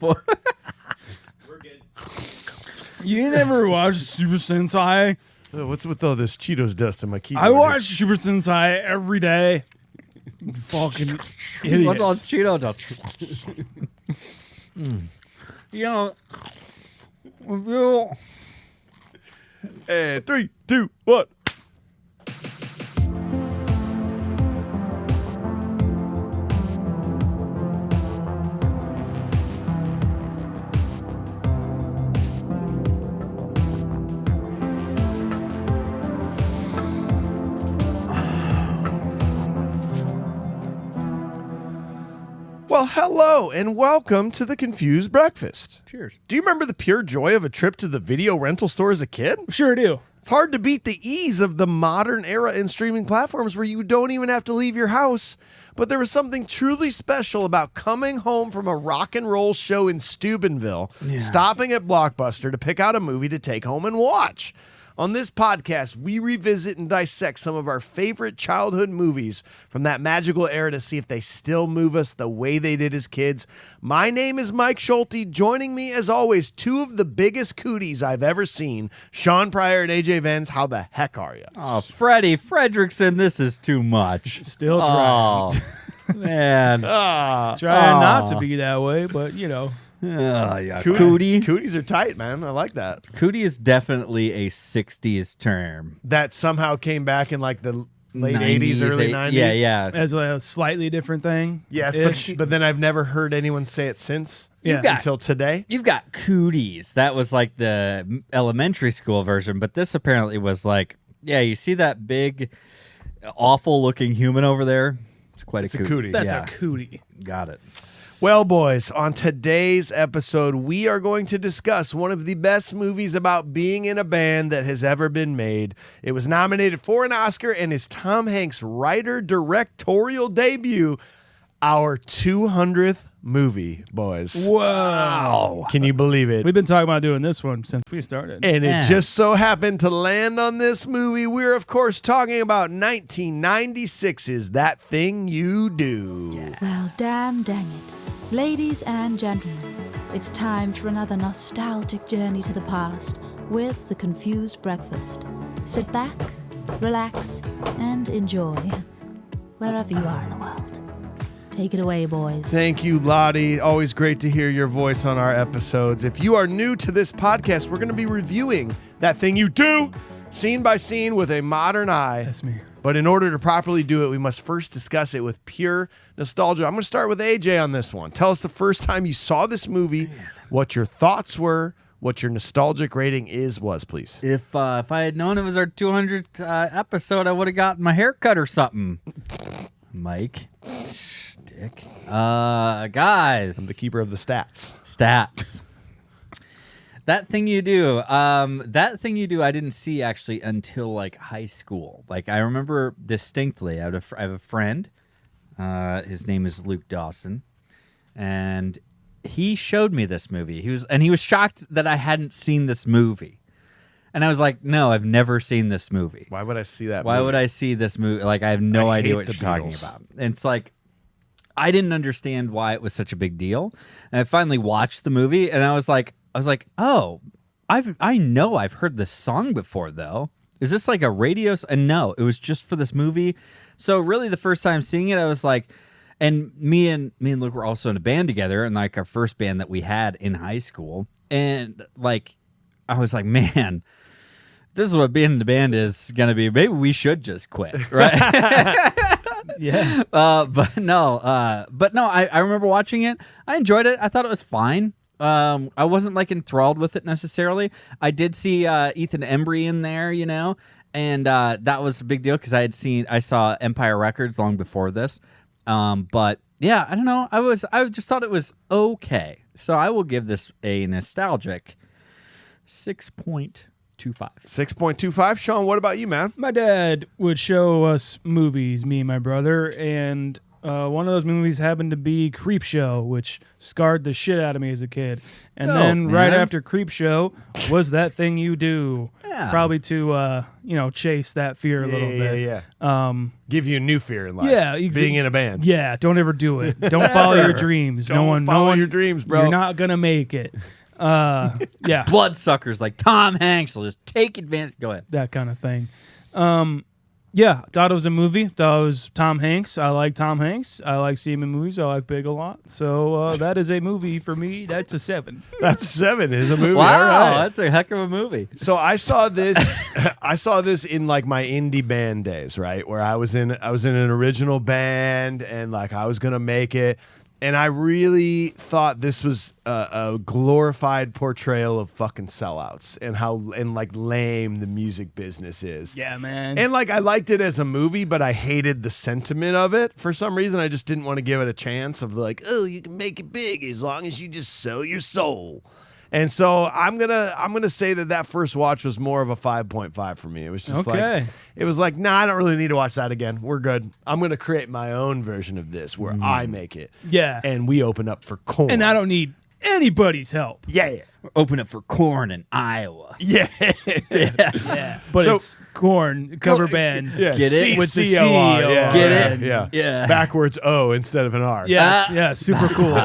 before. We're good. You never watched Super Sentai? What's with all this Cheetos dust in my keyboard? I watch Super Sentai every day. Fucking idiot. What's all Cheeto dust? You know, if you... And 3, 2, 1. Well, hello and welcome to the Confused Breakfast. Cheers. Do you remember the pure joy of a trip to the video rental store as a kid? Sure do. It's hard to beat the ease of the modern era in streaming platforms where you don't even have to leave your house. But there was something truly special about coming home from a rock and roll show in Steubenville, stopping at Blockbuster to pick out a movie to take home and watch. On this podcast, we revisit and dissect some of our favorite childhood movies from that magical era to see if they still move us the way they did as kids. My name is Mike Schulte. Joining me, as always, two of the biggest cooties I've ever seen, Sean Pryor and AJ Venz. How the heck are you? Oh, Freddie Fredrickson, this is too much. Still trying. Oh, man. Trying not to be that way, but you know. Oh, yeah. Cootie. Cootie. Cooties are tight, man. I like that. Cootie is definitely a 60s term. That somehow came back in like the late 80s, early 90s. Yeah, yeah. As a slightly different thing. Yes, but then I've never heard anyone say it since until today. You've got cooties. That was like the elementary school version, but this apparently was like, yeah, you see that big, awful-looking human over there? It's quite It's a a cootie. That's Yeah. a cootie. Got it. Well, boys, on today's episode, we are going to discuss one of the best movies about being in a band that has ever been made. It was nominated for an Oscar and is Tom Hanks' writer-directorial debut, our 200th movie, boys. Whoa. Can you believe it? We've been talking about doing this one since we started. And Yeah. it just so happened to land on this movie. We're, of course, talking about 1996's That Thing You Do. Well, dang it. Ladies and gentlemen, it's time for another nostalgic journey to the past with the Confused Breakfast. Sit back, relax, and enjoy wherever you are in the world. Take it away, boys. Thank you, Lottie. Always great to hear your voice on our episodes. If you are new to this podcast, we're going to be reviewing That Thing You Do, scene by scene with a modern eye. That's me. But in order to properly do it, we must first discuss it with pure nostalgia. I'm going to start with AJ on this one. Tell us the first time you saw this movie, what your thoughts were, what your nostalgic rating was, please. If I had known it was our 200th episode, I would have gotten my hair cut or something. Mike. Dick. Guys. I'm the keeper of the stats. Stats. That Thing You Do. That Thing You Do I didn't see actually until like high school. Like I remember distinctly. I have a friend. His name is Luke Dawson. And he showed me this movie. He was shocked that I hadn't seen this movie. And I was like, no, I've never seen this movie. Why would I see that Why movie? would I see this movie? Like I have no I idea hate what the you're talking Beatles. about. And it's like I didn't understand why it was such a big deal. And I finally watched the movie and I was like, oh, I know I've heard this song before though. Is this like a radio? And no, it was just for this movie. So really, the first time seeing it, I was like, and me and Luke were also in a band together, and like our first band that we had in high school, and like I was like, man, this is what being in the band is gonna be. Maybe we should just quit, right? Yeah. But no, I remember watching it. I enjoyed it. I thought it was fine. I wasn't like enthralled with it necessarily. I did see Ethan Embry in there, you know, and that was a big deal because I saw Empire Records long before this. But yeah, I don't know. I just thought it was okay. So I will give this a nostalgic 6.25. 6.25. Sean, what about you, man? My dad would show us movies, me and my brother, and One of those movies happened to be Creepshow, which scarred the shit out of me as a kid. And then right man. after Creepshow was That Thing You Do. Yeah. Probably to, chase that fear a little bit. Yeah. Give you a new fear in life. Yeah, being in a band. Yeah, don't ever do it. Don't follow your dreams. Don't follow your dreams, bro. You're not going to make it. Yeah. Bloodsuckers like Tom Hanks will just take advantage. Go ahead. That kind of thing. Yeah, thought it was a movie. Thought it was Tom Hanks. I like Tom Hanks. I like seeing him in movies. I like Big a lot. So that is a movie for me. That's a 7. That's 7 is a movie. Wow, All right. that's a heck of a movie. So I saw this. I saw this in like my indie band days, right? Where I was in an original band and like I was gonna make it. And I really thought this was a glorified portrayal of fucking sellouts and like lame the music business is. Yeah, man. And like I liked it as a movie, but I hated the sentiment of it. For some reason, I just didn't want to give it a chance of like, oh, you can make it big as long as you just sell your soul. And so I'm gonna say that first watch was more of a 5.5 for me. It was just like it was like, nah, I don't really need to watch that again. We're good. I'm gonna create my own version of this where I make it. Yeah. And we open up for corn. And I don't need anybody's help. Yeah. Open up for corn in Iowa. Yeah. Yeah. But So- it's Korn cover band. Yeah. Get it? With the C-O-R. C-O-R. Yeah. Get it? Yeah. Yeah. Backwards O instead of an R. Yeah, super cool.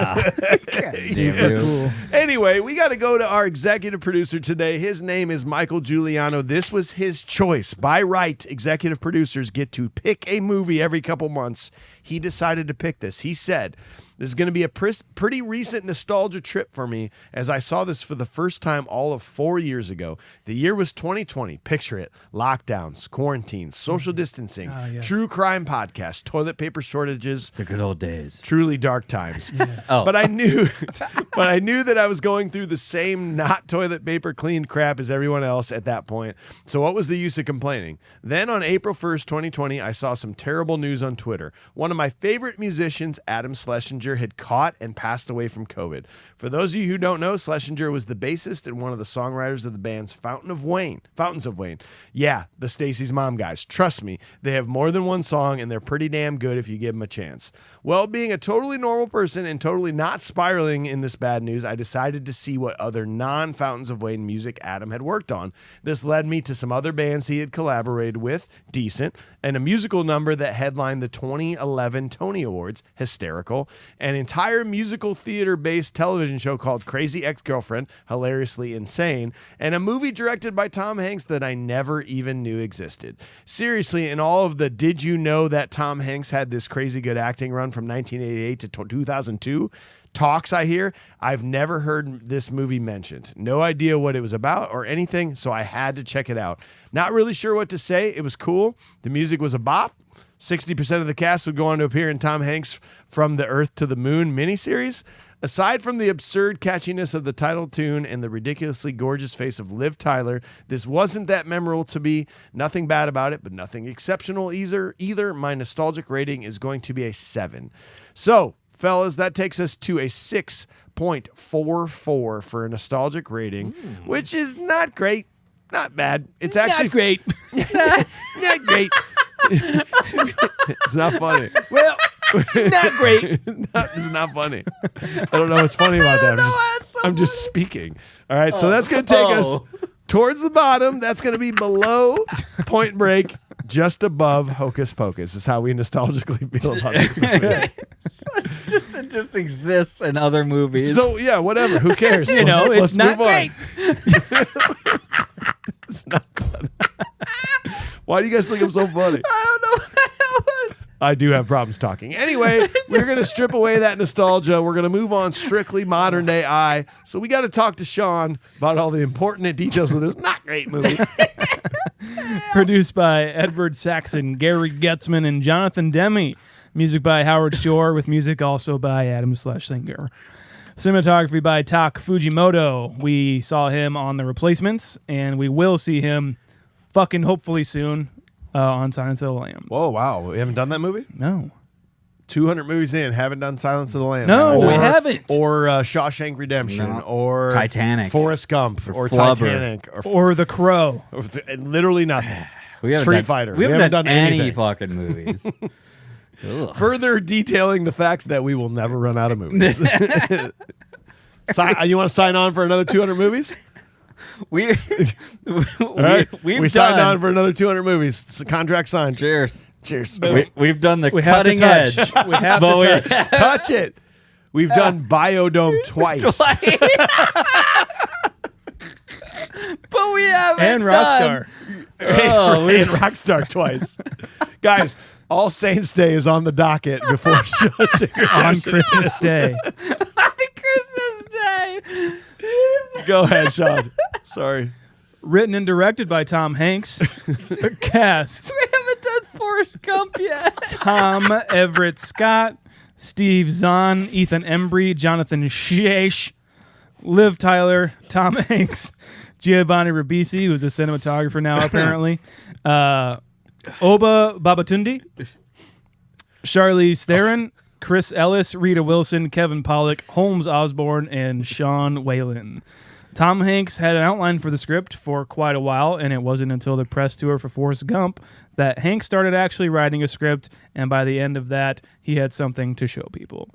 Super cool. Anyway, we got to go to our executive producer today. His name is Michael Guiliano. This was his choice. By right, executive producers get to pick a movie every couple months. He decided to pick this. He said, this is going to be a pretty recent nostalgia trip for me as I saw this for the first time all of 4 years ago. The year was 2020. Picture it. Lockdowns, quarantines, social distancing, yes. true crime podcasts, toilet paper shortages, The good old days. truly dark times. Oh. But I knew that I was going through the same not toilet paper cleaned crap as everyone else at that point. So what was the use of complaining? Then on April 1st, 2020, I saw some terrible news on Twitter. One of my favorite musicians, Adam Schlesinger, had caught and passed away from COVID. For those of you who don't know, Schlesinger was the bassist and one of the songwriters of the band's Fountains of Wayne. Yeah, the Stacy's Mom guys. Trust me, they have more than one song and they're pretty damn good if you give them a chance. Well, being a totally normal person and totally not spiraling in this bad news, I decided to see what other non-Fountains of Wayne music Adam had worked on. This led me to some other bands he had collaborated with, decent, and a musical number that headlined the 2011 Tony Awards, hysterical, an entire musical theater-based television show called Crazy Ex-Girlfriend, hilariously insane, and a movie directed by Tom Hanks that I never even knew existed. Seriously, in all of the did you know that Tom Hanks had this crazy good acting run from 1988 to 2002 talks I hear, I've never heard this movie mentioned. No idea what it was about or anything, so I had to check it out. Not really sure what to say. It was cool. The music was a bop. 60% of the cast would go on to appear in Tom Hanks' From the Earth to the Moon miniseries. Aside from the absurd catchiness of the title tune and the ridiculously gorgeous face of Liv Tyler, this wasn't that memorable to me. Nothing bad about it, but nothing exceptional either. My nostalgic rating is going to be a 7. So, fellas, that takes us to a 6.44 for a nostalgic rating, which is not great. Not bad. It's actually Not great. not great. It's not funny. Well, not great. It's not funny. I don't know what's funny about that. I'm just speaking. All right, so that's going to take us towards the bottom. That's going to be below Point Break, just above Hocus Pocus is how we nostalgically feel about this movie. It just exists in other movies. So, yeah, whatever. Who cares? You know, Let's it's not move on. great. It's not funny. Why do you guys think I'm so funny? I don't know what the hell it was. I do have problems talking. Anyway, we're going to strip away that nostalgia. We're going to move on strictly modern day eye. So we got to talk to Sean about all the important details of this not great movie. Produced by Edward Saxon, Gary Getzman, and Jnathan Demme. Music by Howard Shore, with music also by Adam Schlesinger. Cinematography by Tak Fujimoto. We saw him on The Replacements, and we will see him fucking hopefully soon on Silence of the Lambs. Whoa, wow. We haven't done that movie? No. 200 movies in, haven't done Silence of the Lambs. No, we haven't. Or Shawshank Redemption. No. Or Titanic. Forrest Gump. Or Flubber. Titanic. Or The Crow. Literally nothing. We haven't Street done, Fighter. We haven't done any anything. fucking movies. further detailing the facts that we will never run out of movies. You want to sign on for another 200 movies? We've signed done. on for another 200 movies. It's a contract signed. Cheers. Cheers. We've done the We have to cutting touch. edge. We have to touch. Touch it. We've done Biodome twice. But we haven't And done. Rockstar. Oh, And Rockstar twice. Guys, All Saints Day is on the docket before On Christmas Day. Christmas Day. Go ahead, Sean. Sorry. Written and directed by Tom Hanks. Cast: We haven't done Forrest Gump yet. Tom Everett Scott, Steve Zahn, Ethan Embry, Jnathan Sheesh, Liv Tyler, Tom Hanks, Giovanni Ribisi, who's a cinematographer now apparently, Oba Babatundi, Charlize Theron, Chris Ellis, Rita Wilson, Kevin Pollak, Holmes Osborne, and Sean Whalen. Tom Hanks had an outline for the script for quite a while, and it wasn't until the press tour for Forrest Gump that Hanks started actually writing a script, and by the end of that, he had something to show people.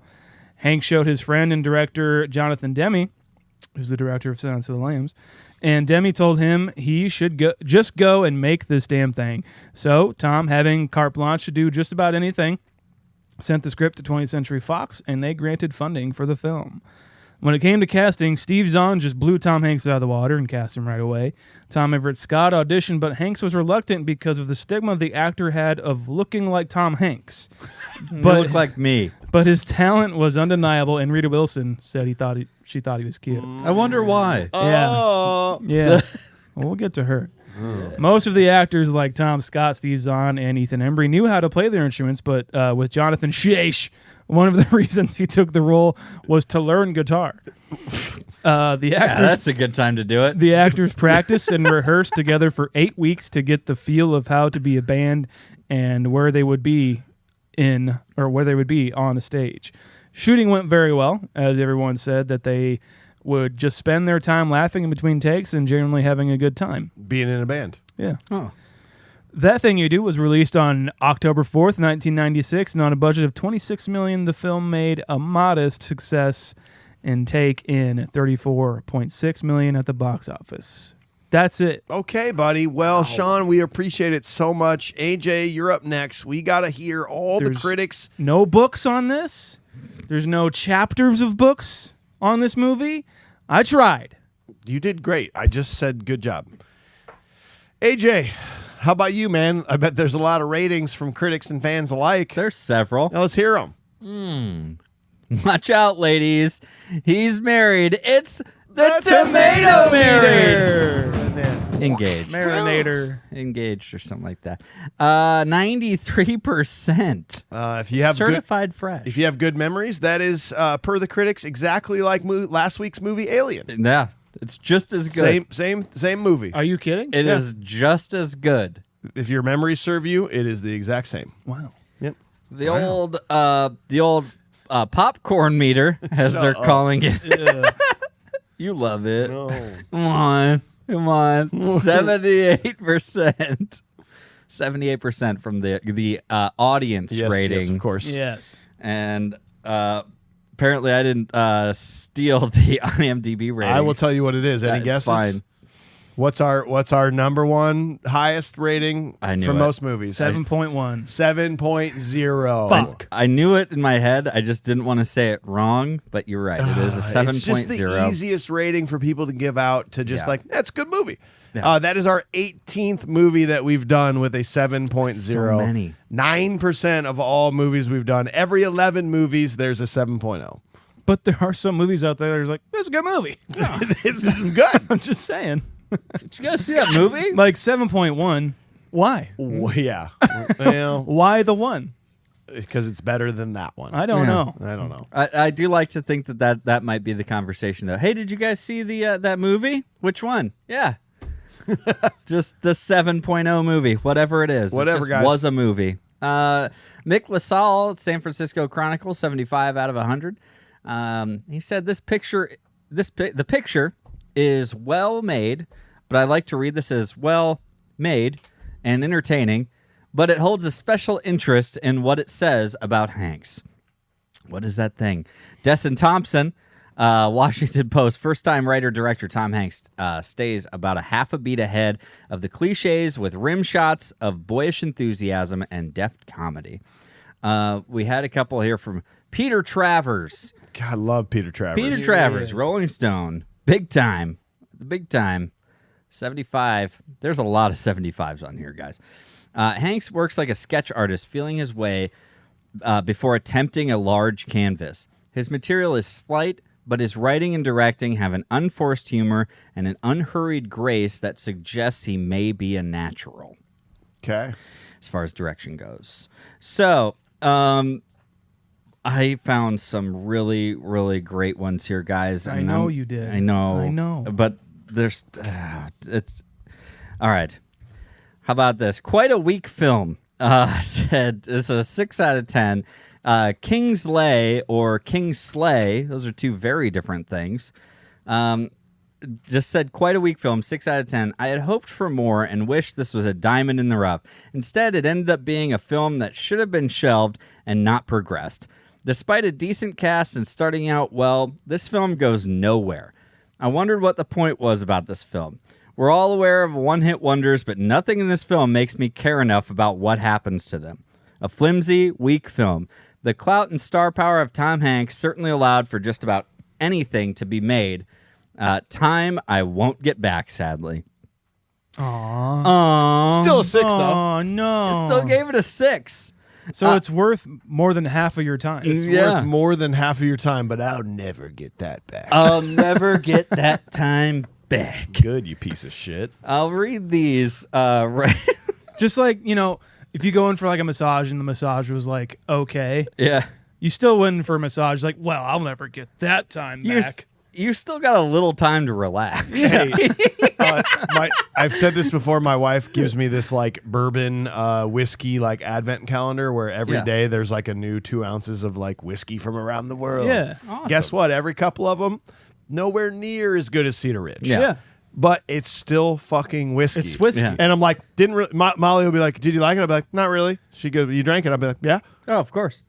Hanks showed his friend and director Jnathan Demme, who's the director of Silence of the Lambs, and Demme told him he should just go and make this damn thing. So Tom, having carte blanche to do just about anything, sent the script to 20th Century Fox, and they granted funding for the film. When it came to casting, Steve Zahn just blew Tom Hanks out of the water and cast him right away. Tom Everett Scott auditioned, but Hanks was reluctant because of the stigma the actor had of looking like Tom Hanks. You look like me. But his talent was undeniable, and Rita Wilson said she thought he was cute. I wonder why. Oh. Yeah. Well, we'll get to her. Most of the actors like Tom Scott, Steve Zahn, and Ethan Embry knew how to play their instruments, but with Jnathan Sheesh, one of the reasons he took the role was to learn guitar. The actors, That's a good time to do it. the actors practiced and rehearsed together for 8 weeks to get the feel of how to be a band and where they would be on the stage. Shooting went very well, as everyone said that they would just spend their time laughing in between takes and generally having a good time. Being in a band. Yeah. Oh. That Thing You Do was released on October 4th, 1996, and on a budget of $26 million, the film made a modest success and take in $34.6 million at the box office. That's it. Okay, buddy. Well, Sean, we appreciate it so much. AJ, you're up next. We got to hear all the There's critics. No books on this. There's no chapters of books on this movie. I tried. You did great. I just said good job. AJ, how about you, man? I bet there's a lot of ratings from critics and fans alike. There's several. Now let's hear them. Watch out, ladies. He's married. It's the tomato meter. Engaged. Marinator. Engaged or something like that. 93%. If you have certified fresh. if you have good memories, that is per the critics exactly like last week's movie Alien. Yeah, it's just as good. Same movie. Are you kidding? It is just as good. If your memories serve you, it is the exact same. Wow. Yep. The old popcorn meter, as they're calling it. You love it. No. Come on. 78%. 78% from the audience rating. Yes, of course. Yes. And apparently I didn't steal the IMDb rating. I will tell you what it is. Any That's guesses? fine. What's our number one highest rating I knew for it. most movies? 7.1. 7.0. Fuck. I knew it in my head. I just didn't want to say it wrong, but you're right. It is a 7.0. It's just the easiest rating for people to give out to just that's a good movie. Yeah. That is our 18th movie that we've done with a 7.0. So many. 9% of all movies we've done. Every 11 movies, there's a 7.0. But there are some movies out there that's like, this is a good movie. It's good. I'm just saying. Did you guys see that movie? Like 7.1. Why? Well, yeah. Well, Why the one? because it's better than that one. I don't know. I don't know. I do like to think that might be the conversation, though. Hey, did you guys see the that movie? Which one? Yeah. Just the 7.0 movie, whatever it is. Whatever, it just guys. was a movie. Mick LaSalle, San Francisco Chronicle, 75 out of 100. He said the picture is well made, but I like to read this as well made and entertaining, but it holds a special interest in what it says about Hanks. What is that thing? Desson Thompson, Washington Post, first-time writer-director Tom Hanks stays about a half a beat ahead of the cliches with rim shots of boyish enthusiasm and deft comedy. We had a couple here from Peter Travers. God, I love Peter Travers. Peter Travers, Rolling Stone. Big time. 75. There's a lot of 75s on here, guys. Hanks works like a sketch artist, feeling his way before attempting a large canvas. His material is slight, but his writing and directing have an unforced humor and an unhurried grace that suggests he may be a natural. Okay. As far as direction goes. So, I found some really, really great ones here, guys. I know you did. I know. But there's... it's... All right. How about this? Quite a weak film. Said it's a 6 out of 10. Kingsley or Kingsley, those are two very different things. Just said quite a weak film, 6 out of 10. I had hoped for more and wished this was a diamond in the rough. Instead, it ended up being a film that should have been shelved and not progressed. Despite a decent cast and starting out well, this film goes nowhere. I wondered what the point was about this film. We're all aware of one-hit wonders, but nothing in this film makes me care enough about what happens to them. A flimsy, weak film. The clout and star power of Tom Hanks certainly allowed for just about anything to be made. Time I won't get back, sadly. Aww. Still a 6, though. Oh, no. Still gave it a 6. So it's worth more than half of your time. It's worth more than half of your time, but I'll never get that back. I'll never get that time back. Good, you piece of shit. I'll read these. Right. Just like, if you go in for like a massage and the massage was like, okay, Yeah. you still went in for a massage like, well, I'll never get that time back. You still got a little time to relax. Hey, I've said this before. My wife gives me this like bourbon whiskey like advent calendar where every day there's like a new 2 ounces of like whiskey from around the world. Yeah. Awesome. Guess what? Every couple of them, nowhere near as good as Cedar Ridge. Yeah. But it's still fucking whiskey. It's whiskey. Yeah. And I'm like, Molly will be like, did you like it? I'll be like, not really. She goes, you drank it? I'll be like, yeah. Oh, of course.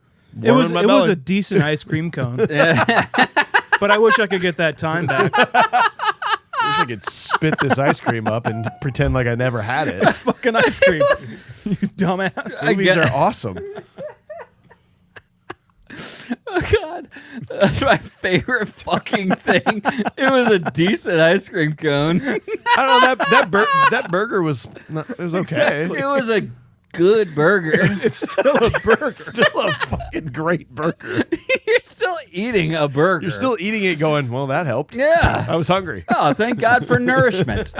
It was Warming my belly. a decent ice cream cone. But I wish I could get that time back. I wish I could spit this ice cream up and pretend like I never had it. It's fucking ice cream. You dumbass. Movies are awesome. Oh, God. That's my favorite fucking thing. It was a decent ice cream cone. I don't know. That burger was it was okay. Exactly. It was a good burger. It's still a burger. Still a fucking great burger. You're still eating a burger. You're still eating it going, well, that helped. Yeah. I was hungry. Oh, thank God for nourishment.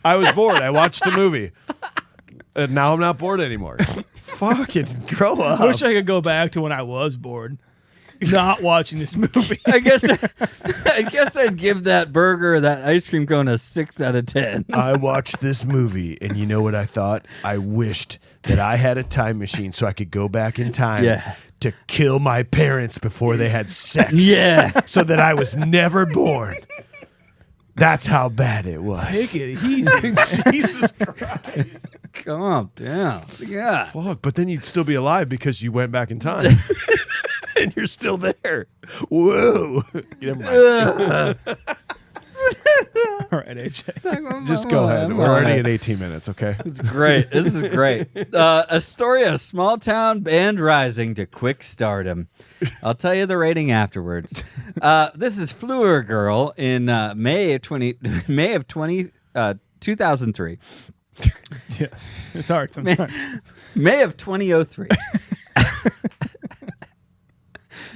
I was bored. I watched a movie. And now I'm not bored anymore. Fucking grow up. I wish I could go back to when I was bored. Not watching this movie. I guess I'd give that burger, that ice cream cone, a 6 out of 10. I watched this movie, and you know what I thought? I wished that I had a time machine so I could go back in time to kill my parents before they had sex. Yeah. So that I was never born. That's how bad it was. Take it easy. Jesus Christ. Calm down. Yeah. Fuck, but then you'd still be alive because you went back in time. And you're still there. Whoa. Never mind. All right, AJ. Just go ahead. We're already at 18 minutes, okay? It's great. This is great. A story of small town band rising to quick stardom. I'll tell you the rating afterwards. This is Fleur Girl in May of 2003. Yes. It's hard sometimes. May of 2003.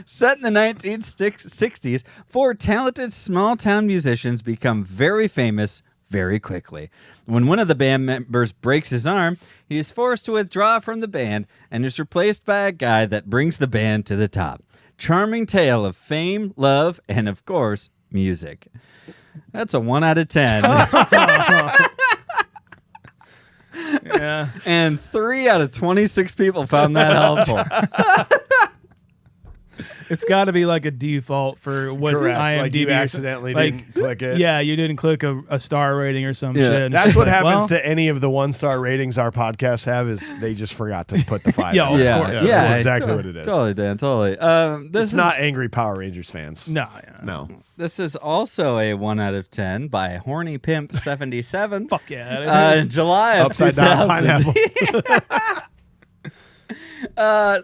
Set in the 1960s, 4 talented small-town musicians become very famous very quickly. When one of the band members breaks his arm, he is forced to withdraw from the band and is replaced by a guy that brings the band to the top. Charming tale of fame, love, and, of course, music. That's a 1 out of 10. Yeah. And 3 out of 26 people found that helpful. It's got to be like a default for what Correct. IMDb. Like you accidentally didn't click it. Yeah, you didn't click a star rating or some shit. And That's it's what like, happens well, to any of the 1-star ratings our podcasts have is they just forgot to put the 5. Yeah, in. of Yeah, course. yeah, That's exactly what it is. Totally, Dan. Totally. This It's is not angry Power Rangers fans. No, yeah. No. This is also a 1 out of 10 by Horny Pimp 77. Fuck yeah. July of Upside down 2000. pineapple.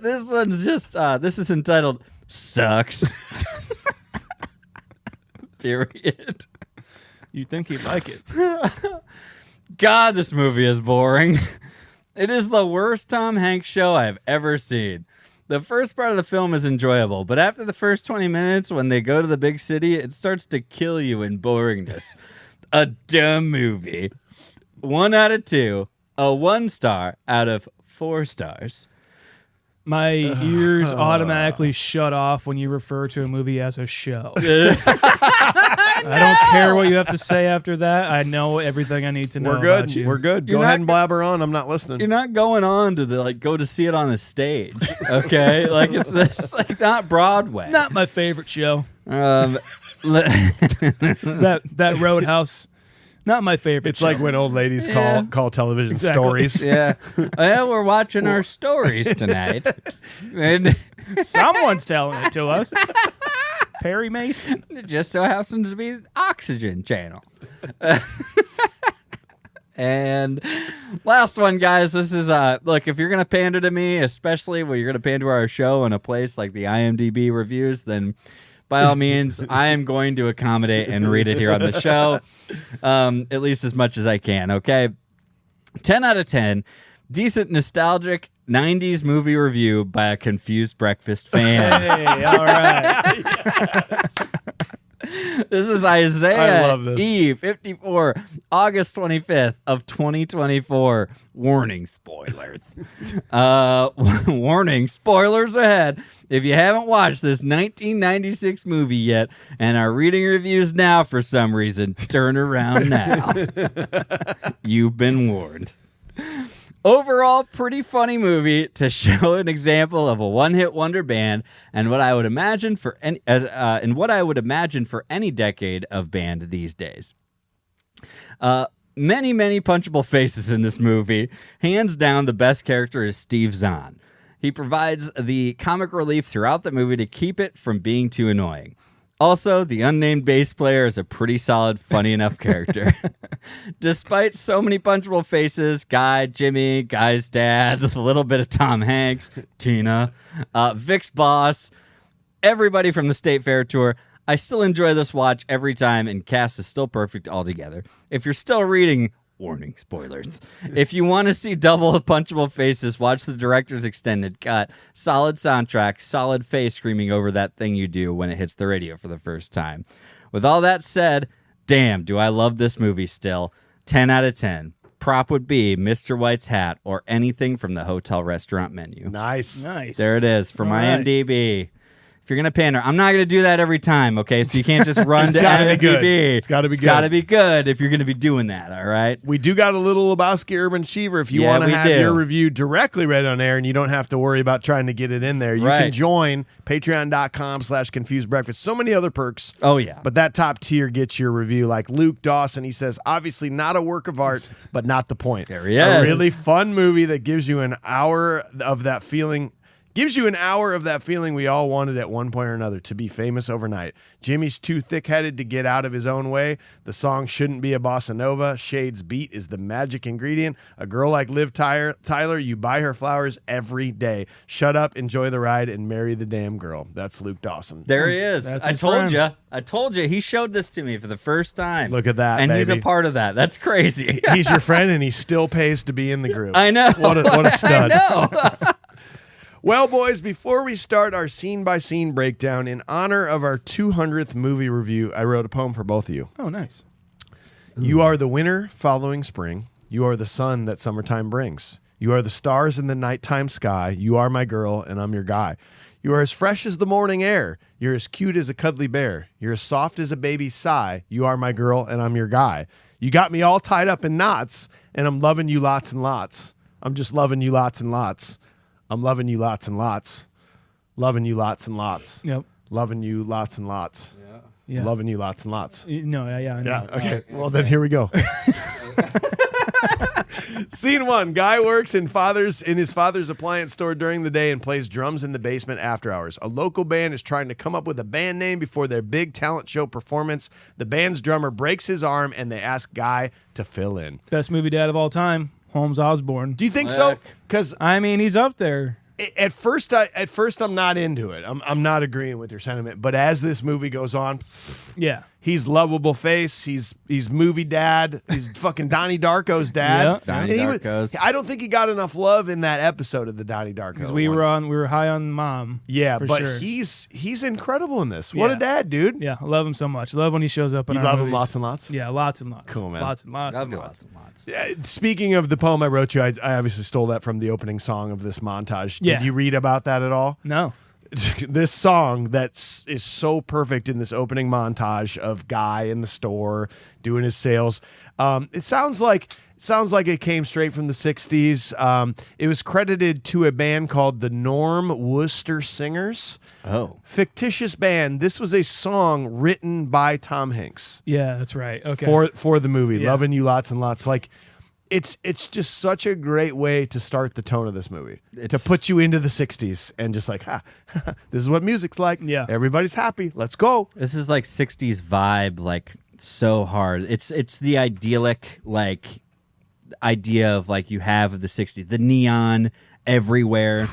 This one's just this is entitled Sucks. Period. You think he'd like it? God, this movie is boring. It is the worst Tom Hanks show I've ever seen. The first part of the film is enjoyable, but after the first 20 minutes, when they go to the big city, it starts to kill you in boringness. A dumb movie. 1 out of 2. A 1 star out of 4 stars. My ears automatically shut off when you refer to a movie as a show. I don't care what you have to say after that. I know everything I need to know We're good. about you. We're good. You're Go not ahead and blabber on. I'm not listening. You're not going on to go to see it on the stage, okay? Like it's like not Broadway. Not my favorite show. Um, That Roadhouse. Not my favorite It's show. like when old ladies Yeah. call television Exactly. stories. yeah. Well, we're watching our stories tonight. And Someone's telling it to us. Perry Mason. it just so happens to be the Oxygen Channel. And last one, guys. This is look, if you're gonna pander to me, especially when you're gonna pander to our show in a place like the IMDb reviews, then by all means, I am going to accommodate and read it here on the show, at least as much as I can. Okay, 10 out of 10. Decent, nostalgic 90s movie review by a confused breakfast fan. Hey, all right. This is Isaiah I love this. E. 54, August 25th of 2024. Warning, spoilers. Warning, spoilers ahead. If you haven't watched this 1996 movie yet and are reading reviews now for some reason, turn around now. You've been warned. Overall, pretty funny movie to show an example of a one-hit wonder band and what I would imagine for any decade of band these days. Many punchable faces in this movie. Hands down, the best character is Steve Zahn. He provides the comic relief throughout the movie to keep it from being too annoying. Also, the unnamed bass player is a pretty solid, funny enough character. Despite so many punchable faces, Guy, Jimmy, Guy's dad, a little bit of Tom Hanks, Tina, Vic's boss, everybody from the State Fair tour, I still enjoy this watch every time, and cast is still perfect altogether. If you're still reading, warning, spoilers. If you want to see double punchable faces, watch the director's extended cut. Solid soundtrack, solid face screaming over that thing you do when it hits the radio for the first time. With all that said, damn, do I love this movie still. 10 out of 10. Prop would be Mr. White's hat or anything from the hotel restaurant menu. Nice. Nice. There it is from All right. IMDb. If you're going to pander, I'm not going to do that every time, okay? So you can't just run to gotta be IMDb. good. It's gotta be It's good. got to be good if you're going to be doing that, all right? We do got a little Lebowski Urban Achiever. If you Yeah, want to we have do. your review directly read on air and you don't have to worry about trying to get it in there, you can Right. join patreon.com/confused breakfast. So many other perks. Oh, yeah. But that top tier gets your review. Like Luke Dawson, he says, obviously not a work of art, but not the point. There he A is. really fun movie that gives you an hour of that feeling. Gives you an hour of that feeling we all wanted at one point or another, to be famous overnight. Jimmy's too thick-headed to get out of his own way. The song shouldn't be a bossa nova. Shade's beat is the magic ingredient. A girl like Liv Tyler, you buy her flowers every day. Shut up, enjoy the ride, and marry the damn girl. That's Luke Dawson. There he is. That's I his told friend. you. I told you. He showed this to me for the first time. Look at that, And he's a baby. part of that. That's crazy. He's your friend, and he still pays to be in the group. I know. What a stud. I know. Well, boys, before we start our scene-by-scene breakdown, in honor of our 200th movie review, I wrote a poem for both of you. Oh, nice. You are the winter following spring. You are the sun that summertime brings. You are the stars in the nighttime sky. You are my girl, and I'm your guy. You are as fresh as the morning air. You're as cute as a cuddly bear. You're as soft as a baby's sigh. You are my girl, and I'm your guy. You got me all tied up in knots, and I'm loving you lots and lots. I'm just loving you lots and lots. I'm loving you lots and lots. Loving you lots and lots. Yep. Loving you lots and lots. Yeah. Loving you lots and lots. No, yeah, I know. Yeah, okay. Well, then here we go. Scene 1. Guy works in his father's appliance store during the day and plays drums in the basement after hours. A local band is trying to come up with a band name before their big talent show performance. The band's drummer breaks his arm and they ask Guy to fill in. Best movie dad of all time, Holmes Osborne. Do you think so? Because I mean, he's up there. at first I'm not into it. I'm not agreeing with your sentiment. But as this movie goes on, Yeah. he's lovable face. He's movie dad. He's fucking Donnie Darko's dad. Yeah. Donnie And Darko's. I don't think he got enough love in that episode of the Donnie Darko. Because we were high on Mom. Yeah, for but sure. he's incredible in this. What a Yeah. dad, dude. Yeah, I love him so much. I love when he shows up in You our love him movies. lots and lots? Yeah, lots and lots. Cool, man. Lots and lots Love and you lots. lots and lots. Speaking of the poem I wrote you, I obviously stole that from the opening song of this montage. Yeah. Did you read about that at all? No. This song is so perfect in this opening montage of Guy in the store doing his sales. It sounds like it came straight from the 60s. It was credited to a band called the Norm Worcester Singers. Oh. Fictitious band. This was a song written by Tom Hanks Yeah, that's right. Okay. for the movie. Yeah. Loving you lots and lots. Like it's just such a great way to start the tone of this movie. To put you into the 60s and just like, this is what music's like. Yeah. Everybody's happy. Let's go. This is like 60s vibe, like so hard. It's the idyllic like idea of like you have of the 60s. The neon everywhere.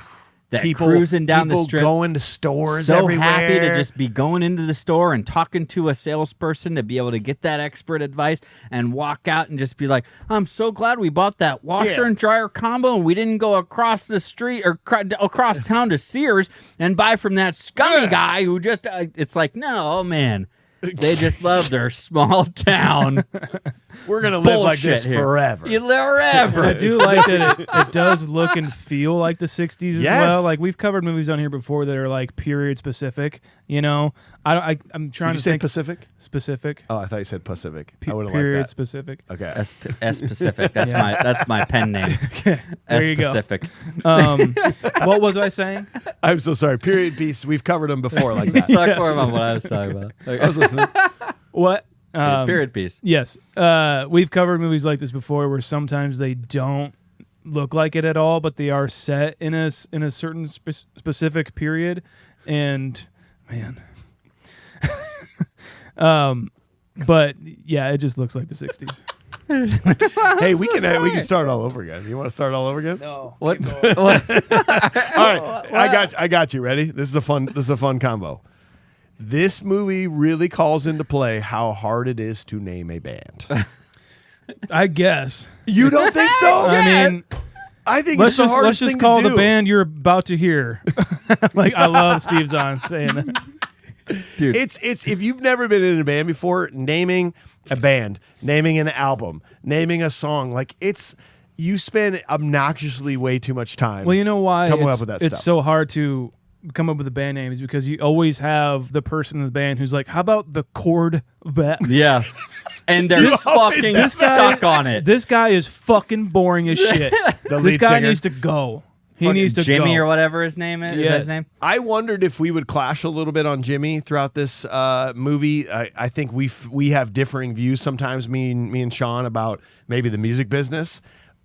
That cruising down the people strip. going to stores So everywhere. happy to just be going into the store and talking to a salesperson to be able to get that expert advice and walk out and just be like, I'm so glad we bought that washer Yeah. and dryer combo and we didn't go across the street or across town to Sears and buy from that scummy guy who just, it's like, no, man. They just love their small town. We're gonna live like bullshit this here. forever. You live forever. I do like that it does look and feel like the 60s as Yes. well. Like we've covered movies on here before that are like period specific, you know. I'm trying Did you to say think Pacific? specific. Oh, I thought you said Pacific. I would have liked Period that. specific. Okay. S Pacific. That's Yeah. that's my pen name. There S you go. Pacific. What was I saying? I'm so sorry. Period piece. We've covered them before like that. Talk more about what I was talking about. I was listening. What? Period piece. Yes. We've covered movies like this before where sometimes they don't look like it at all, but they are set in a certain specific period. And man. But yeah, it just looks like the 60s. Hey, we can start all over again. You want to start all over again? No. What? All right. I got you. Ready? This is a fun combo. This movie really calls into play how hard it is to name a band. I guess. You don't think so? I mean, I think let's it's the just hardest thing call to do. the band you're about to hear. Like I love Steve Zahn saying that. Dude. It's if you've never been in a band before, naming a band, naming an album, naming a song, like you spend obnoxiously way too much time. Well, you know why Coming it's, up with that it's stuff. so hard to come up with a band name is because you always have the person in the band who's like, how about the Corvettes? Yeah. And they're fucking this stuck on it. This guy is fucking boring as shit. The This lead guy singer. needs to go. He Fucking needs to Jimmy go. or whatever his name is. Is that Yes. his name? I wondered if we would clash a little bit on Jimmy throughout this movie. I think we have differing views sometimes, me and Sean, about maybe the music business.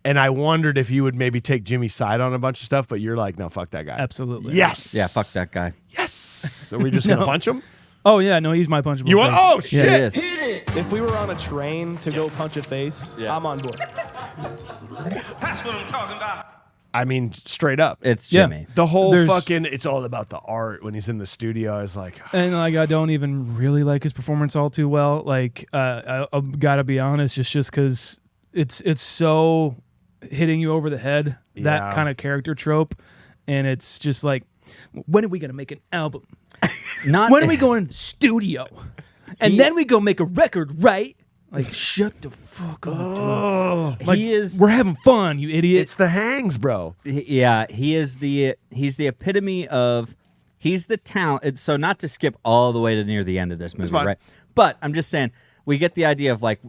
And I wondered if you would maybe take Jimmy's side on a bunch of stuff, but you're like, no, fuck that guy. Absolutely. Yes. Yeah, fuck that guy. Yes. So we're just gonna punch him. Oh, yeah. No, he's my punchable. You want? face. Oh Yeah, shit. it is. If we were on a train to go punch a face, I'm on board. That's what I'm talking about. I mean, straight up. It's Yeah. Jimmy. The whole There's- fucking, it's all about the art when he's in the studio. I was like, And like, I don't even really like his performance all too well. Like, I've got to be honest, just because it's so hitting you over the head, Yeah. that kind of character trope. And it's just like, when are we going to make an album? Not When are we going to the studio? And then we go make a record, right? Like, shut the fuck up. oh, Like, he is. We're having fun, you idiot. it's the hangs, bro. Yeah, he's the epitome of. He's the talent. So not to skip all the way to near the end of this movie, fine. right? But I'm just saying we get the idea of like.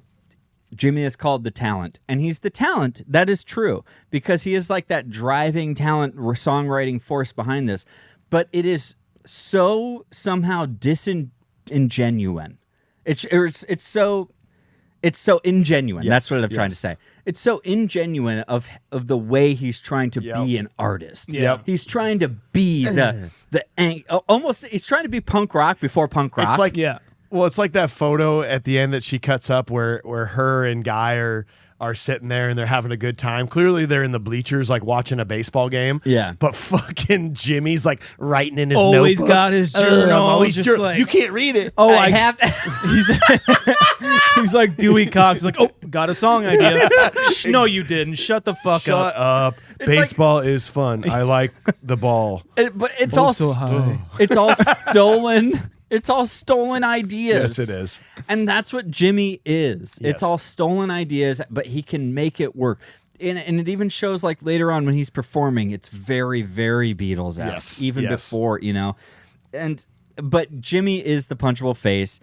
Jimmy is called the talent, and he's the talent. That is true because he is like that driving talent songwriting force behind this. but it is so somehow disingenuine. It's so ingenuine. Yes, That's what I'm trying to yes. say. It's so ingenuine of the way he's trying to be an artist. Yep. He's trying to be almost. He's trying to be punk rock before punk rock. It's like Yeah. Well, it's like that photo at the end that she cuts up where her and Guy are sitting there and they're having a good time. Clearly they're in the bleachers like watching a baseball game. Yeah. But fucking Jimmy's like writing in his Always notebook. got his journal, Always just like- you can't read it. Oh, I have. He's like Dewey Cox. He's like, oh, got a song idea. No, you didn't. Shut the fuck Shut up. Baseball is fun. I like the ball. But it's all so high. It's all stolen. It's all stolen ideas. Yes, it is. And that's what Jimmy is. Yes. It's all stolen ideas, but he can make it work. And it even shows like later on when he's performing, it's very, very Beatles-esque. Yes, Even yes. before, but Jimmy is the punchable face.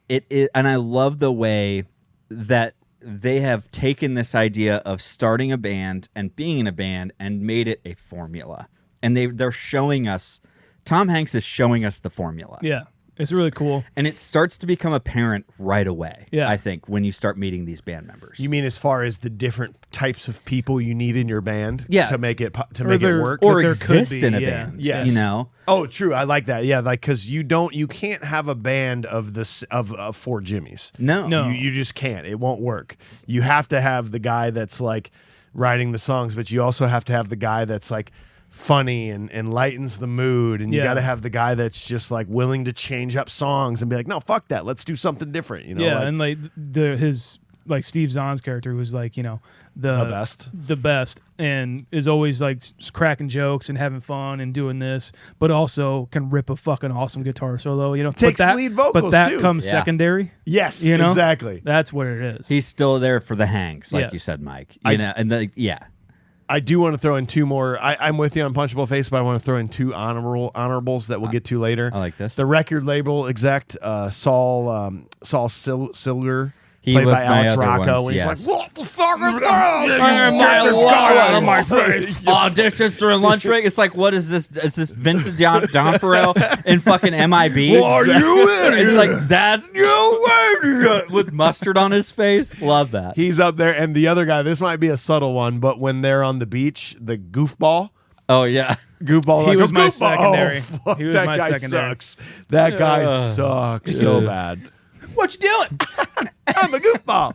And I love the way that they have taken this idea of starting a band and being in a band and made it a formula. And they're showing us, Tom Hanks is showing us the formula. Yeah. It's really cool. And it starts to become apparent right away, Yeah. I think, when you start meeting these band members. You mean as far as the different types of people you need in your band Yeah. to make it there- work? or there could exist be, in a yeah. band, Yes. you know? Oh, true. I like that. Yeah, like because you can't have a band of four Jimmys. No. No. You just can't. It won't work. You have to have the guy that's like writing the songs, but you also have to have the guy that's like funny and lightens the mood, and you Yeah. got to have the guy that's just like willing to change up songs and be like, no, fuck that, let's do something different. Yeah, like, and like his like Steve Zahn's character was like, the best, and is always like cracking jokes and having fun and doing this, but also can rip a fucking awesome guitar solo. Takes but that, lead vocals, but that too. comes Yeah. secondary. yes, You know? exactly. That's what it is. He's still there for the Hanks, like Yes. you said, Mike. I do want to throw in two more. I'm with you on Punchable Face, but I want to throw in two honorables that we'll get to later. I like this. The record label exec, Saul Silger, He played was by my Alex other Rocco. ones, and yes. he's like, what the fuck is this? Oh, this is during lunch break. It's like, what is this? Is this Vincent D'Onofrio in fucking MIB? Are you in It's here? like that with mustard on his face. Love that. He's up there, and the other guy, this might be a subtle one, but when they're on the beach, the goofball, Oh yeah. Goofball, He like, was "Oh, my goofball." secondary. Oh, fuck, He was that my guy secondary. sucks. That guy sucks so bad. What you doing? I'm a goofball.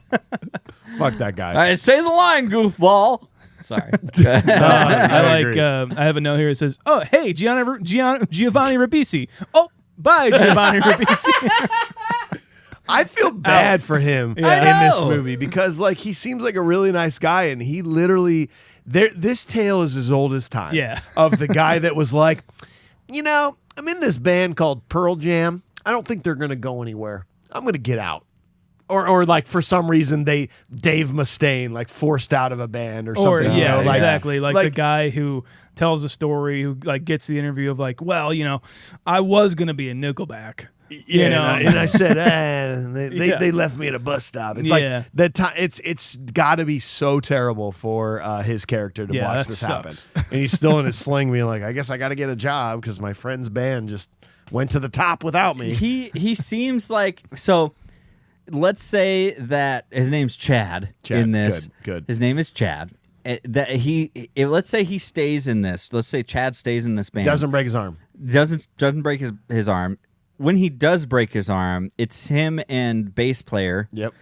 Fuck that guy. All right, say the line, goofball. Sorry. I agree. I have a note here that says, "Oh, hey, Giovanni Ribisi. Oh, bye, Giovanni Ribisi." I feel bad for him I in this know. movie because like he seems like a really nice guy, and he literally this tale is as old as time. Yeah. Of the guy that was like, I'm in this band called Pearl Jam. I don't think they're gonna go anywhere. I'm gonna get out. Or like for some reason Dave Mustaine like forced out of a band or Or something. yeah, like, exactly. Like the guy who tells a story, who like gets the interview of like, well, I was gonna be in Nickelback. Yeah, and I said, they left me at a bus stop. It's Yeah. like that time. It's got to be so terrible for his character to Yeah, watch that this sucks. happen, and he's still in his sling, being like, I guess I got to get a job because my friend's band just went to the top without me. He seems like so. Let's say that his name's Chad in this. Good. His name is Chad. Let's say he stays in this. Let's say Chad stays in this band. Doesn't break his arm. Doesn't break his arm. When he does break his arm, it's him and bass player Yep.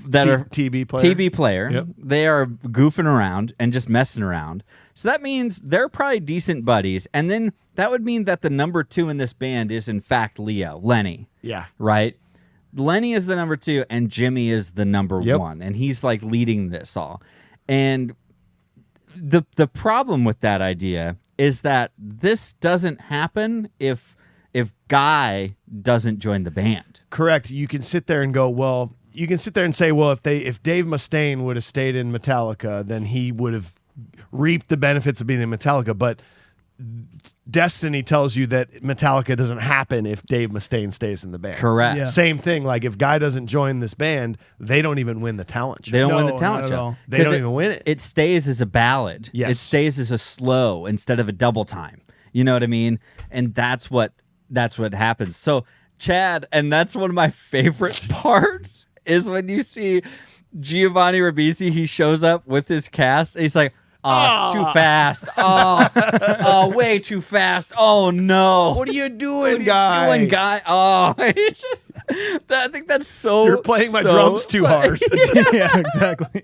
that are TB player. TB player. Yep. They are goofing around and just messing around. So that means they're probably decent buddies. And then that would mean that the number 2 in this band is in fact Lenny. Yeah. Right? Lenny is the number 2 and Jimmy is the number Yep. 1. And he's like leading this all. And the problem with that idea is that this doesn't happen if Guy doesn't join the band. Correct. You can sit there and go, well, you can sit there and say, well, if Dave Mustaine would have stayed in Metallica, then he would have reaped the benefits of being in Metallica. But Destiny tells you that Metallica doesn't happen if Dave Mustaine stays in the band. Correct. Yeah. Same thing. Like if Guy doesn't join this band, they don't even win the talent show. They don't win the No, talent not at show. all. They don't 'Cause even win it. It stays as a ballad. Yes. It stays as a slow instead of a double time. You know what I mean? And that's what happens. So Chad, and that's one of my favorite parts is when you see Giovanni Ribisi, he shows up with his cast and he's like, oh, it's too fast. Oh, way too fast. Oh no. What are you doing, guy? Oh, I think that's so. You're playing my drums too hard. Yeah, exactly.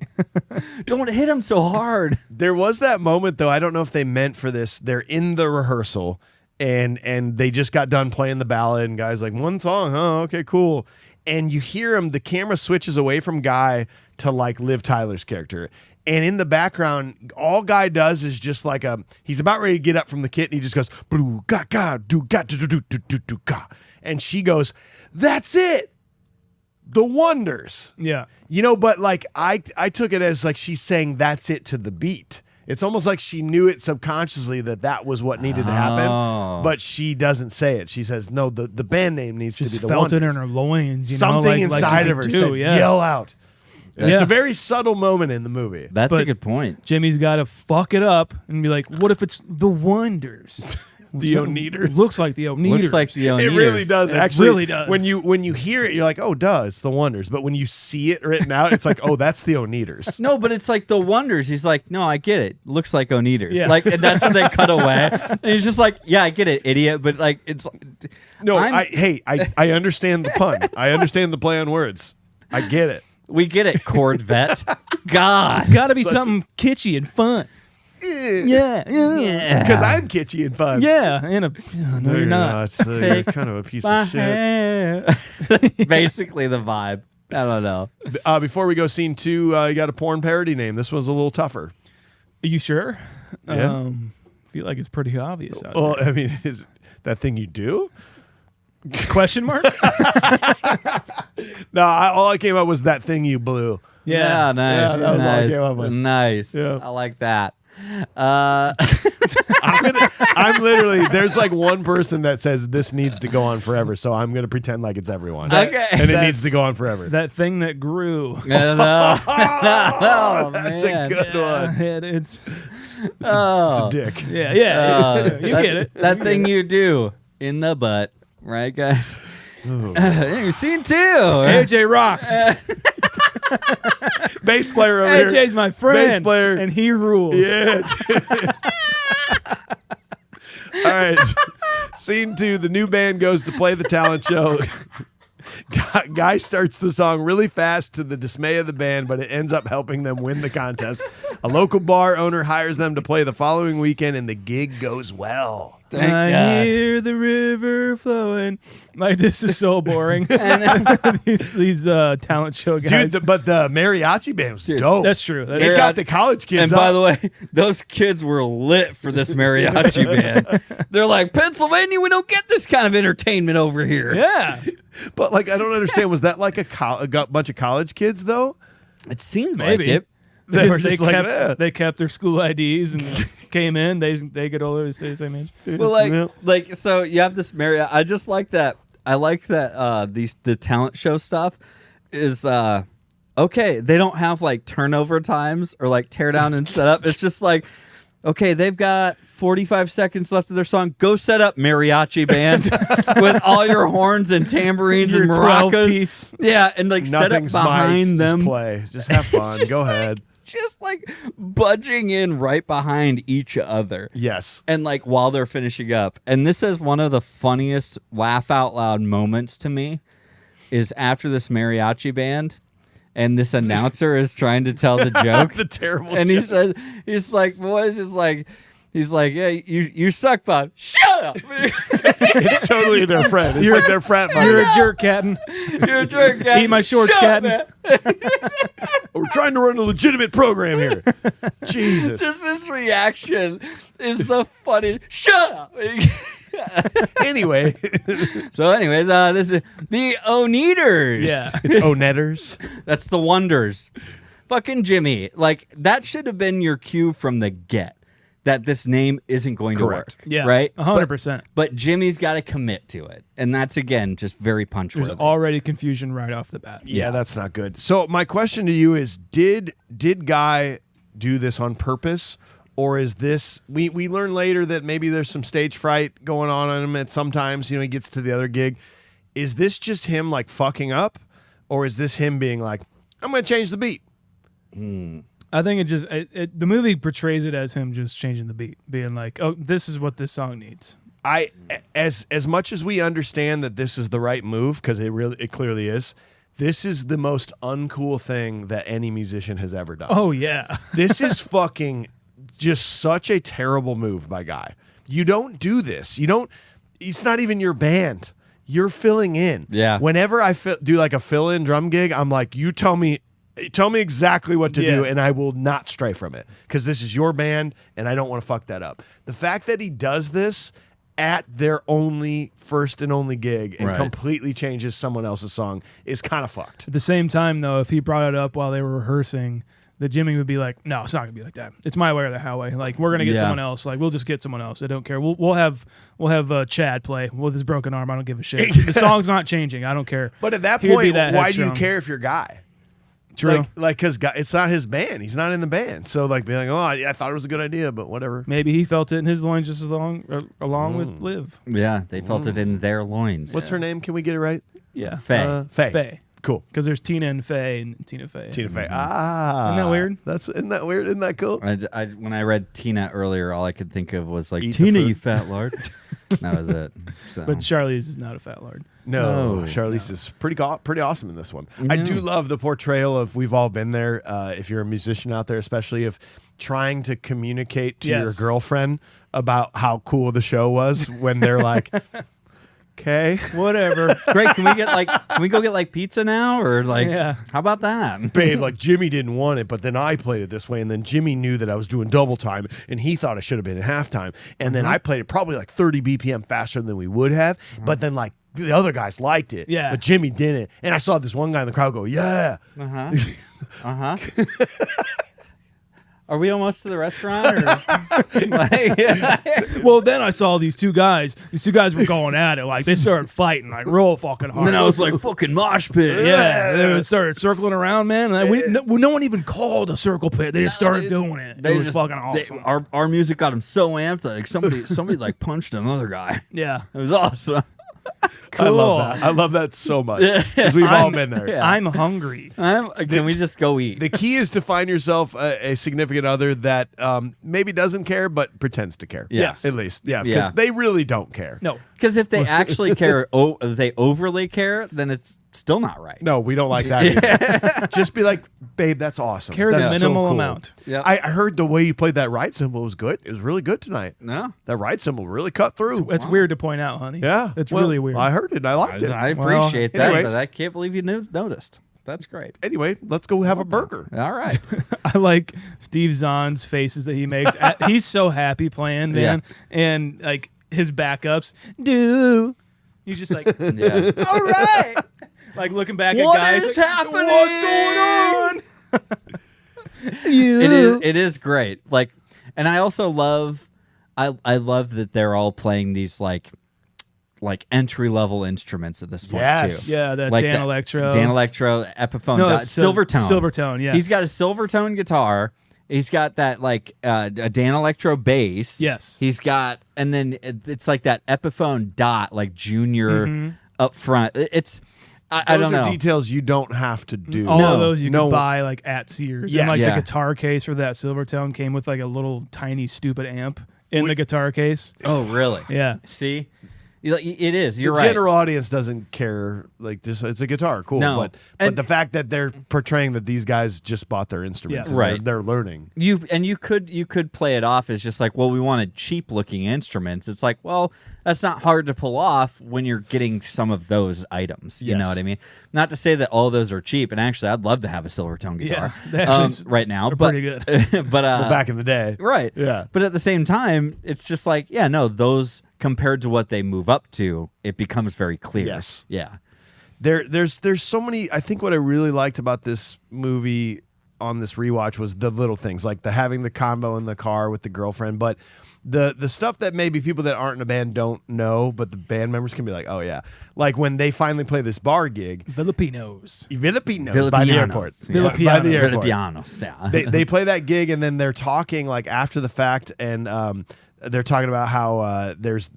Don't hit him so hard. There was that moment, though. I don't know if they meant for this. They're in the rehearsal, and they just got done playing the ballad, and Guy's like, one song, oh, okay, cool. And you hear him, the camera switches away from Guy to like Liv Tyler's character. And in the background, all Guy does is just like he's about ready to get up from the kit, and he just goes, blue, ga, ga, do, ga, do, do, do, do, do, ga. And she goes, that's it. The Wonders. Yeah. You know, but like I took it as like she's saying that's it to the beat. It's almost like she knew it subconsciously that was what needed to happen, but she doesn't say it. She says, no, the band name needs to be The felt Wonders. it in her loins. Something inside of her said, yell out. It's a very subtle moment in the movie. That's a good point. Jimmy's got to fuck it up and be like, what if it's The Wonders? The Oneaters. Looks like the Oneaters. Looks like the Oneaters. It really does. Actually, really does. When you hear it, you're like, oh, duh, it's The Wonders. But when you see it written out, it's like, oh, that's the Oneaters. No, but it's like The Wonders. He's like, no, I get it. Looks like Oneaters. Yeah. Like, and that's when they cut away. And he's just like, yeah, I get it, idiot. But like, it's no. I understand the pun. I understand the play on words. I get it. We get it, Corvette. God, it's got to be something kitschy and fun. Yeah. Because I'm kitschy and fun. Yeah. No, you're not. You're kind of a piece of shit. Basically the vibe. I don't know. Before we go, scene 2, you got a porn parody name. This one's a little tougher. Are you sure? Yeah. I feel like it's pretty obvious out Well, there. I mean, is that thing you do? Question mark? No, all I came up was that thing you blew. Yeah, nice. Yeah, that was all I came up with. Nice. Yeah. I like that. I'm literally, there's like one person that says this needs to go on forever, so I'm going to pretend like it's everyone. Okay. And it needs to go on forever. That thing that grew. Oh, That's man. a good one. It's It's a dick. yeah. You get it. That thing you do in the butt. Right, guys? Scene 2. AJ rocks. Bass player over here. AJ's my friend. Bass player. And he rules. Yeah. All right. Scene 2. The new band goes to play the talent show. Guy starts the song really fast to the dismay of the band, but it ends up helping them win the contest. A local bar owner hires them to play the following weekend, and the gig goes well. I hear the river flowing. Like, this is so boring. these talent show guys. Dude, but the mariachi band was dope. That's true. They got the college kids And by the way, those kids were lit for this mariachi band. They're like, Pennsylvania, we don't get this kind of entertainment over here. Yeah. But like, I don't understand. Was that like a bunch of college kids though? It seems Maybe. like it. They were just like, eh. they kept their school IDs and came in. They could always say the same age. Well, like, so you have this mariachi. I just like that. I like that the talent show stuff is okay. They don't have like turnover times or like tear down and set up. It's just like, okay, they've got 45 seconds left of their song. Go set up, mariachi band, with all your horns and tambourines Your and 12 maracas. piece. Yeah, and like Nothing's set up behind them. Just play. Just have fun. Just Go like- ahead. Just like budging in right behind each other. Yes. And like while they're finishing up. And this is one of the funniest laugh out loud moments to me is after this mariachi band and this announcer is trying to tell the joke. The terrible And joke. he's like, what is this like? He's like, yeah, you suck, Bob. Shut up. It's totally their friend. It's like their frat buddy. You're a jerk, Captain. You're a jerk, guy. Eat my shorts, Shut Captain. up, man. We're trying to run a legitimate program here. Jesus. Just this reaction is the funny. Shut up. Anyway. So, anyways, this is the Oneaters. Yeah. It's Onetters. That's the Wonders. Fucking Jimmy. Like, that should have been your cue from the get. That this name isn't going Correct. to work. Yeah. Right? 100%. But Jimmy's got to commit to it. And that's, again, just very punch There's worthy. already confusion right off the bat. Yeah, that's not good. So my question to you is, did Guy do this on purpose, Or is this, we learn later that maybe there's some stage fright going on him at sometimes, he gets to the other gig. Is this just him like fucking up? Or is this him being like, I'm going to change the beat? I think the movie portrays it as him just changing the beat, being like, oh, this is what this song needs. As much as we understand that this is the right move, because it clearly is, this is the most uncool thing that any musician has ever done. Oh, yeah. This is fucking just such a terrible move by Guy. You don't do this. It's not even your band. You're filling in. Yeah. Whenever I do like a fill-in drum gig, I'm like, you tell me exactly what to do, and I will not stray from it, because this is your band, and I don't want to fuck that up. The fact that he does this at their first and only gig and completely changes someone else's song is kind of fucked. At the same time, though, if he brought it up while they were rehearsing, the Jimmy would be like, no, it's not gonna be like that. It's my way or the highway. Like, we're gonna get someone else. Like, we'll just get someone else. I don't care. We'll have Chad play with his broken arm. I don't give a shit. The song's not changing. I don't care. But at that He would point, be that why do you headstrong. care if you're Guy? True. Like, because it's not his band. He's not in the band. So, like, being like, oh, I thought it was a good idea, but whatever. Maybe he felt it in his loins just as along with Liv. Yeah, they felt it in their loins. What's her name? Can we get it right? Yeah. Faye? Faye. Cool. Because there's Tina and Faye and Tina Fey. Tina Fey. Ah. Isn't that weird? Isn't that weird? Isn't that cool? When I read Tina earlier, all I could think of was like, Eat the Tina, food. you fat lard. That was it. So. But Charlize is not a fat lard. No, No. Charlize is pretty awesome in this one. I do love the portrayal of, we've all been there, if you're a musician out there, especially of trying to communicate to your girlfriend about how cool the show was when they're like, okay, Whatever. Great. Can we go get like pizza now, or like, how about that? babe, like Jimmy didn't want it, but then I played it this way, and then Jimmy knew that I was doing double time, and he thought it should have been at halftime, and then I played it probably like 30 BPM faster than we would have, but then like the other guys liked it, Yeah. but Jimmy didn't, and I saw this one guy in the crowd go, yeah. Are we almost to the restaurant? Or? Well, then I saw these two guys. These two guys were going at it. Like, they started fighting, like, real fucking hard. Then I was like, fucking mosh pit. yeah, they started circling around, man. And no one even called a circle pit. They just started doing it. It was fucking awesome. Our music got them so amped that like somebody like punched another guy. Yeah. It was awesome. I love that. I love that so much, because we've all been there. Yeah. I'm hungry. Can we just go eat? The key is to find yourself a significant other that maybe doesn't care, but pretends to care. Yes. At least. Yeah. Because Yeah. they really don't care. No. Because if they actually care, they overly care, then it's still not right. No, we don't like that either. Just be like, babe, that's awesome. Care the That's so minimal cool. amount. Yeah. I heard the way you played that ride cymbal was good. It was really good tonight. No. That ride cymbal really cut through. It's weird to point out, honey. Yeah. It's Well, really weird. I heard it and I liked it. I appreciate that, anyways. but I can't believe you noticed. That's great. Anyway, let's go have a burger. All right. I like Steve Zahn's faces that he makes. He's so happy playing, man. And like his backups, he's just like, Yeah. all right. Like looking back at What guys. is like, happening? What's going on? It is great. Like, and I also love, I love that they're all playing these like entry level instruments at this point Yes. too. Yeah, that Like Dan Electro. Dan Electro, Epiphone, No, Silvertone. Silvertone, yeah. He's got a Silvertone guitar. He's got that like a Dan Electro bass. Yes. He's got, and then it's like that Epiphone Dot, like Junior up front. It's I Those don't know. are details you don't have to do. All of those you No. could buy like at Sears. Yes. And like Yeah. the guitar case for that Silvertone came with like a little tiny stupid amp in the guitar case. Oh really? Yeah. See, it is. You're the right. general audience doesn't care. Like, just it's a guitar, cool. No. But And- the fact that they're portraying that these guys just bought their instruments, Yes. and Right. They're learning. You could play it off as just like, well, we wanted cheap looking instruments. It's like, well, that's not hard to pull off when you're getting some of those items. You know Yes. what I mean? Not to say that all those are cheap. And actually, I'd love to have a Silvertone guitar they actually right now. they're But pretty good. but Well, back in the day, right, Yeah. But at the same time, it's just like, yeah, no, those compared to what they move up to, it becomes very clear. Yes. Yeah. there's so many. I think what I really liked about this movie, on this rewatch was the little things, like the having the convo in the car with the girlfriend, but the stuff that maybe people that aren't in a band don't know, but the band members can be like, oh yeah, like when they finally play this bar gig, Filipinos by the airport, by the airport. Filipinos, yeah. They play that gig and then they're talking like after the fact, and they're talking about how there's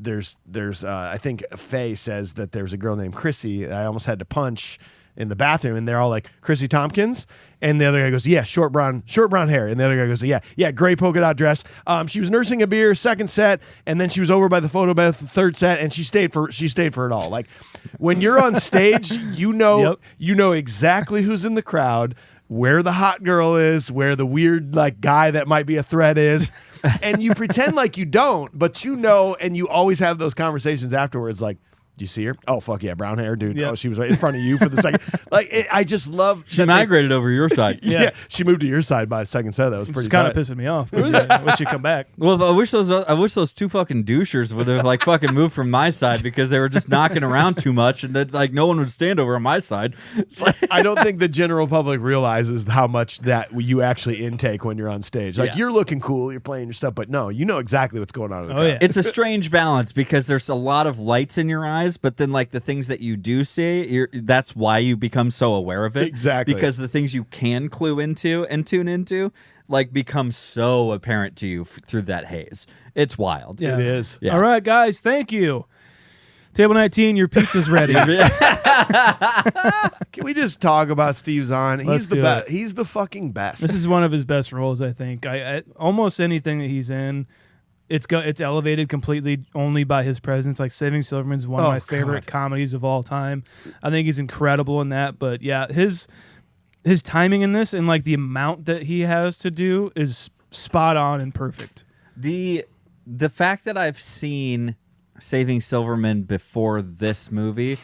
I think Faye says that there's a girl named Chrissy I almost had to punch in the bathroom, and they're all like, Chrissy Tompkins, and the other guy goes, yeah, short brown hair, and the other guy goes, yeah, gray polka dot dress. She was nursing a beer, second set, and then she was over by the photo booth, third set, and she stayed for it all. Like when you're on stage, you know exactly who's in the crowd, where the hot girl is, where the weird like guy that might be a threat is, and you pretend like you don't, but you know, and you always have those conversations afterwards, like, do you see her? Oh, fuck yeah, brown hair, dude. Yep. Oh, she was right in front of you for the second. Like, I just love. She migrated over your side. Yeah, she moved to your side by the second set. That was pretty. It's kind of tight. pissing me off. Once you come back. Well, I wish those two fucking douchers would have like fucking moved from my side, because they were just knocking around too much, and that like no one would stand over on my side. It's like, I don't think the general public realizes how much that you actually intake when you're on stage. Like, you're looking cool, you're playing your stuff, but no, you know exactly what's going on. In the crowd. Yeah. it's a strange balance, because there's a lot of lights in your eyes, but then like the things that you do see, that's why you become so aware of it. Exactly. Because the things you can clue into and tune into like become so apparent to you through that haze. It's wild. Yeah. It is. Yeah. All right, guys, thank you. Table 19, your pizza's ready. Can we just talk about Steve Zahn? He's the best. He's the fucking best. This is one of his best roles, I think. I almost anything that he's in, it's elevated completely only by his presence. Like Saving Silverman's one of my favorite comedies of all time. I think he's incredible in that. But yeah, his timing in this and like the amount that he has to do is spot on and perfect. The fact that I've seen Saving Silverman before this movie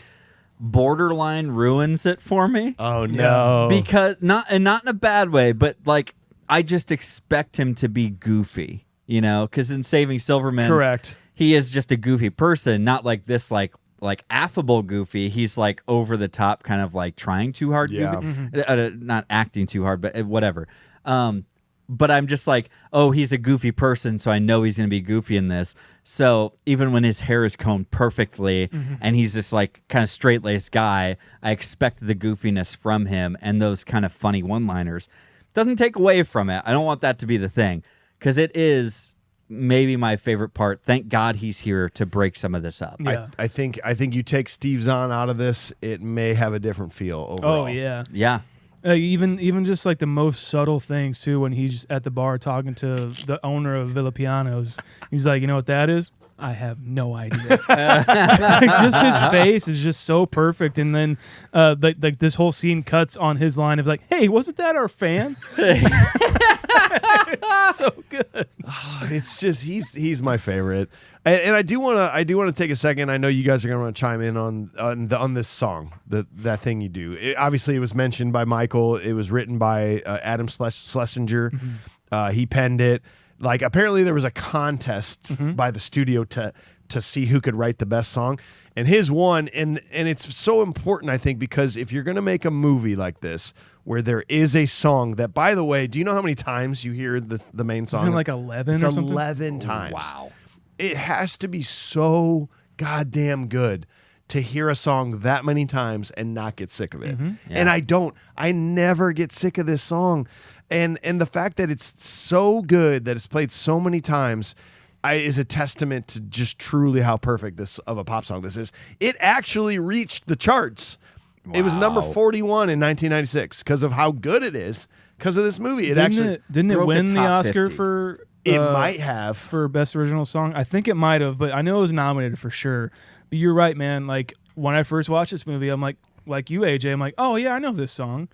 borderline ruins it for me. Oh no. Because not in a bad way, but like I just expect him to be goofy, you know, because in Saving Silverman, correct, he is just a goofy person, not like this like affable goofy. He's like over the top, kind of like trying too hard. Yeah. Goofy. Not acting too hard, but whatever. But I'm just like, oh, he's a goofy person, so I know he's going to be goofy in this. So even when his hair is combed perfectly and he's this like kind of straight-laced guy, I expect the goofiness from him and those kind of funny one-liners. Doesn't take away from it. I don't want that to be the thing, because it is maybe my favorite part. Thank God he's here to break some of this up. Yeah. I think you take Steve Zahn out of this, it may have a different feel overall. Oh yeah. Yeah. Even just like the most subtle things too, when he's at the bar talking to the owner of Villapianos, he's like, you know what that is? I have no idea. Like, just his face is just so perfect, and then like this whole scene cuts on his line of like, "Hey, wasn't that our fan?" It's so good. It's just he's my favorite, and I do want to take a second. I know you guys are going to want to chime in on this song, that thing you do. Obviously, it was mentioned by Michael. It was written by Adam Schlesinger. He penned it. Like, apparently there was a contest by the studio to see who could write the best song, and his won. And it's so important, I think, because if you're going to make a movie like this where there is a song that, by the way, do you know how many times you hear the main song? Isn't it like 11 it's or something? 11 times. Wow. It has to be so goddamn good to hear a song that many times and not get sick of it. And I never get sick of this song. And the fact that it's so good that it's played so many times is a testament to just truly how perfect this of a pop song this is. It actually reached the charts. Wow. It was number 41 in 1996 because of how good it is. Because of this movie, Didn't it win the Oscar 50. for? It might have for best original song. I think it might have, but I know it was nominated for sure. But you're right, man. Like when I first watched this movie, I'm like you, AJ. I'm like, oh yeah, I know this song.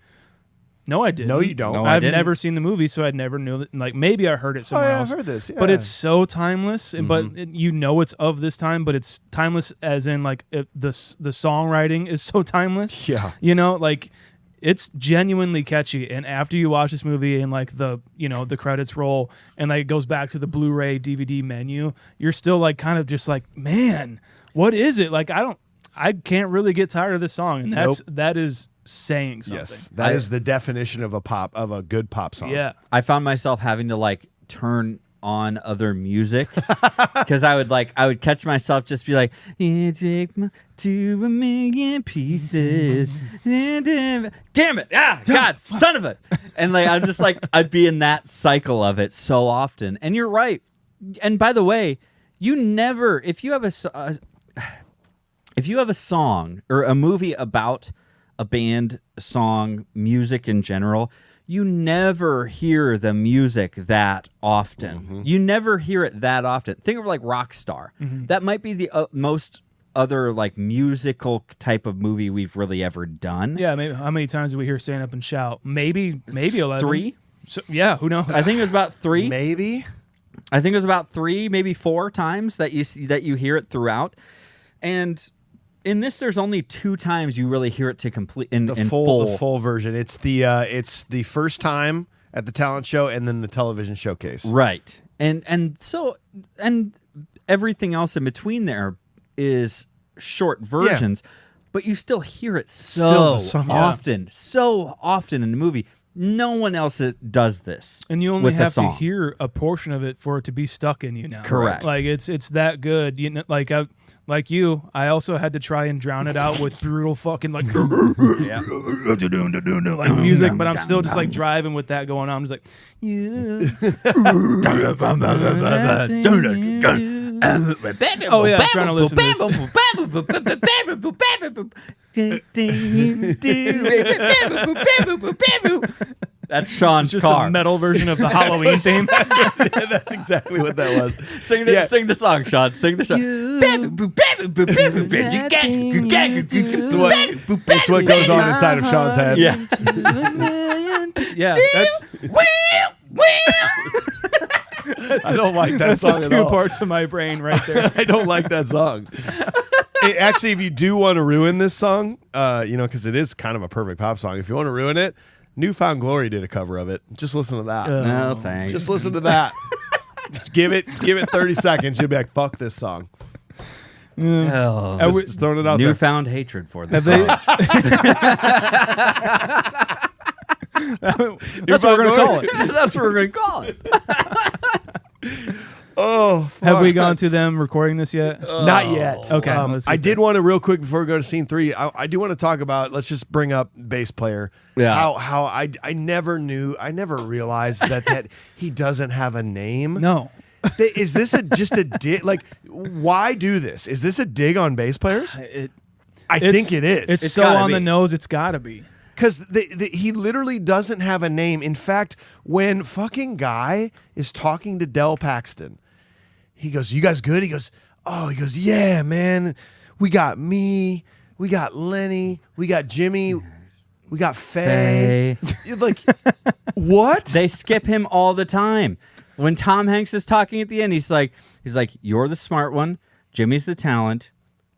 No, I didn't. No, you don't. No, I I've didn't. never seen the movie, so I'd never knew that. Like maybe I heard it somewhere else. I've heard this. Yeah. But it's so timeless. But you know it's of this time. But it's timeless as in like the songwriting is so timeless. Yeah. You know, like it's genuinely catchy. And after you watch this movie and like the credits roll and like it goes back to the Blu-ray DVD menu, you're still like kind of just like, man, what is it? Like I I can't really get tired of this song, and that is saying something. Yes, that is the definition of a good pop song. Yeah. I found myself having to like turn on other music because I would catch myself just be like, "You take me to a million pieces." Damn it! God, son of it! And like I'm just like I'd be in that cycle of it so often. And you're right. And by the way, you never if you have a song or a movie about a band, a song, music in general, you never hear the music that often. Mm-hmm. You never hear it that often. Think of like Rockstar. That might be the most other like musical type of movie we've really ever done. Yeah, maybe how many times do we hear Stand Up and Shout? Maybe 11. 3? So, yeah, who knows? I think it was about 3. Maybe. I think it was about 3, maybe 4 times that you hear it throughout. And in this, there's only 2 times you really hear it to complete in full. The full version. It's the first time at the talent show and then the television showcase. Right. And so everything else in between there is short versions, but you still hear it so often in the movie. No one else does this. And you only with have the to song. hear a portion of it for it to be stuck in you now. Correct. Like it's that good. You know, like I also had to try and drown it out with brutal fucking like like music, but I'm still just like driving with that going on. I'm just like, oh yeah, I'm trying to listen to this. That's Sean's Just car. a metal version of the Halloween theme. That's exactly what that was. Sing the song, Sean. Sing the song. It's what goes on inside of Sean's head. Yeah. Yeah, that's I don't like that that's song the at 2 all. parts of my brain right there. I don't like that song. Actually, if you do want to ruin this song, because it is kind of a perfect pop song. If you want to ruin it, Newfound Glory did a cover of it. Just listen to that. No, thanks. Just listen to that. give it 30 seconds. You'll be like, fuck this song. Just throwing it out there. Newfound hatred for this Have song. That's what we're gonna call it. That's what we're going to call it. Oh, fuck. Have we gone to them recording this yet? Not yet. Okay, let's get I there. did want to real quick before we go to scene 3. I do want to talk about. Let's just bring up bass player. Yeah. How I never realized that he doesn't have a name. No. Is this just a dig? Like, why do this? Is this a dig on bass players? I think it is. It's so gotta on be. the nose. It's got to be. Because he literally doesn't have a name. In fact, when fucking Guy is talking to Del Paxton, he goes, "You guys good?" He goes, "Yeah, man. We got me. We got Lenny. We got Jimmy. We got Faye." You're like, what? They skip him all the time. When Tom Hanks is talking at the end, he's like, "You're the smart one. Jimmy's the talent.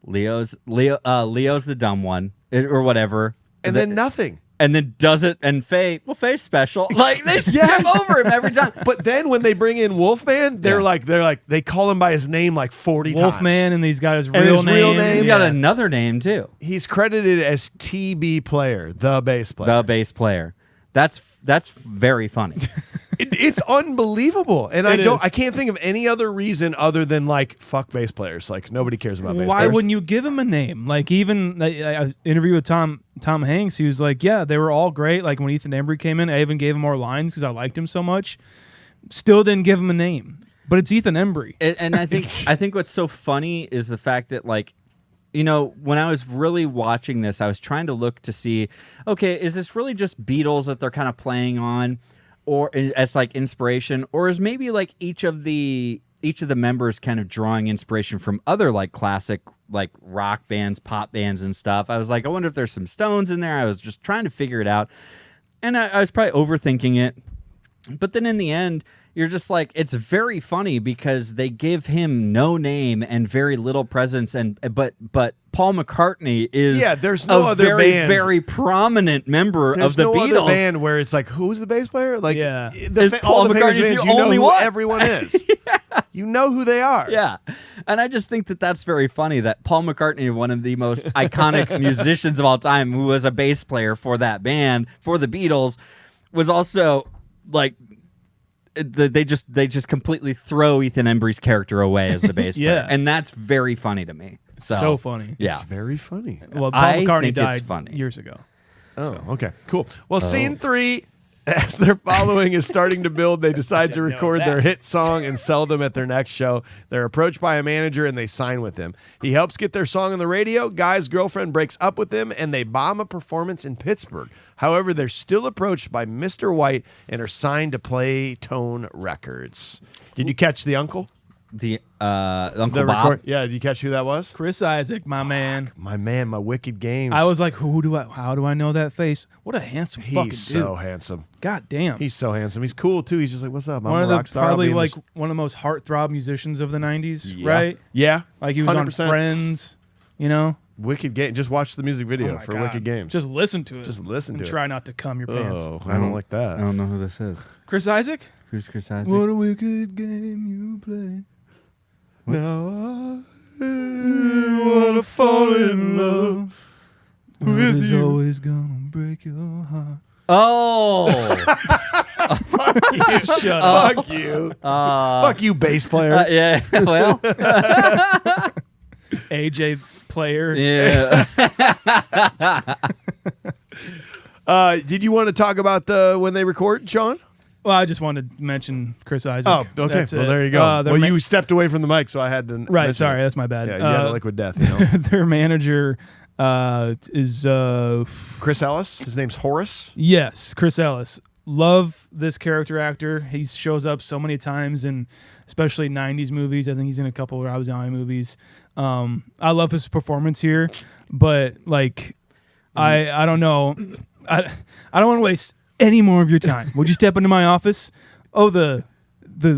Leo's the dumb one, or whatever." and then nothing. And then does it, and Faye's special. Like they skip over him every time. But then when they bring in Wolfman, they're like they call him by his name like 40 times. Wolfman, and he's got his And real his real name. He's got another name too. He's credited as TB Player, the bass player. The bass player. That's very funny. It's unbelievable, and It is. I can't think of any other reason other than like fuck bass players. Like nobody cares about bass Why players. wouldn't you give him a name? Like even I interviewed with Tom Hanks. He was like, "Yeah, they were all great." Like when Ethan Embry came in, I even gave him more lines because I liked him so much. Still didn't give him a name, but it's Ethan Embry. And I think what's so funny is the fact that like, when I was really watching this, I was trying to look to see, okay, is this really just Beatles that they're kind of playing on, or as like inspiration, or is maybe like each of the members kind of drawing inspiration from other like classic like rock bands, pop bands, and stuff. I was like, I wonder if there's some Stones in there. I was just trying to figure it out, and I was probably overthinking it. But then in the end, you're just like, it's very funny because they give him no name and very little presence, but Paul McCartney is there's no other very, band. very prominent member There's of the no Beatles. other band where it's like, who's the bass player? Like, Yeah. all Paul the famous McCartney's bands, the you know only who one. everyone is. You know who they are. Yeah. And I just think that that's very funny that Paul McCartney, one of the most iconic musicians of all time, who was a bass player for that band, for the Beatles, was also like, they just completely throw Ethan Embry's character away as the bass player. And that's very funny to me. So funny. Yeah. It's very funny. Well, Paul I McCartney think it's died funny. years ago. Oh, okay, cool. Well, scene 3, as their following is starting to build, they decide to record their hit song and sell them at their next show. They're approached by a manager and they sign with him. He helps get their song on the radio. Guy's girlfriend breaks up with him and they bomb a performance in Pittsburgh. However, they're still approached by Mr. White and are signed to Playtone Records. Did you catch the uncle? The Uncle Bob. Yeah, did you catch who that was? Chris Isaac, my man. My man, my Wicked Games. I was like, how do I know that face? What a handsome fucking dude. He's so handsome. God damn. He's so handsome. He's cool too. He's just like, what's up? I'm one a of the rock star. I'll be probably in like this- one of the most heartthrob musicians of the 90s, right? Yeah. Like he was 100%. on Friends, you know? Wicked Game. Just watch the music video Oh my for God. Wicked Games. Just listen to it. Just listen and to it. try not to cum your pants. Oh, I don't like that. I don't know who this is. Chris Isaac? Who's Chris Isaac? What a wicked game you play. Now I wanna fall in love with you. always gonna break your heart. Oh, Shut up. Fuck you. Fuck you, bass player. yeah. Well, AJ player. yeah. Did you want to talk about when they record, Sean? Well, I just wanted to mention Chris Isaac. Oh, okay. That's Well, it. there you go. their Well, ma- you stepped away from the mic, so I had to. Right, mention sorry, it. that's my bad. Yeah, you had a liquid death. You know, Their manager is Chris Ellis. His name's Horace. yes, Chris Ellis. Love this character actor. He shows up so many times in especially 90s movies. I think he's in a couple of Rob Zombie movies. I love his performance here, but like I don't know. I don't want to waste any more of your time. Would you step into my office? Oh, the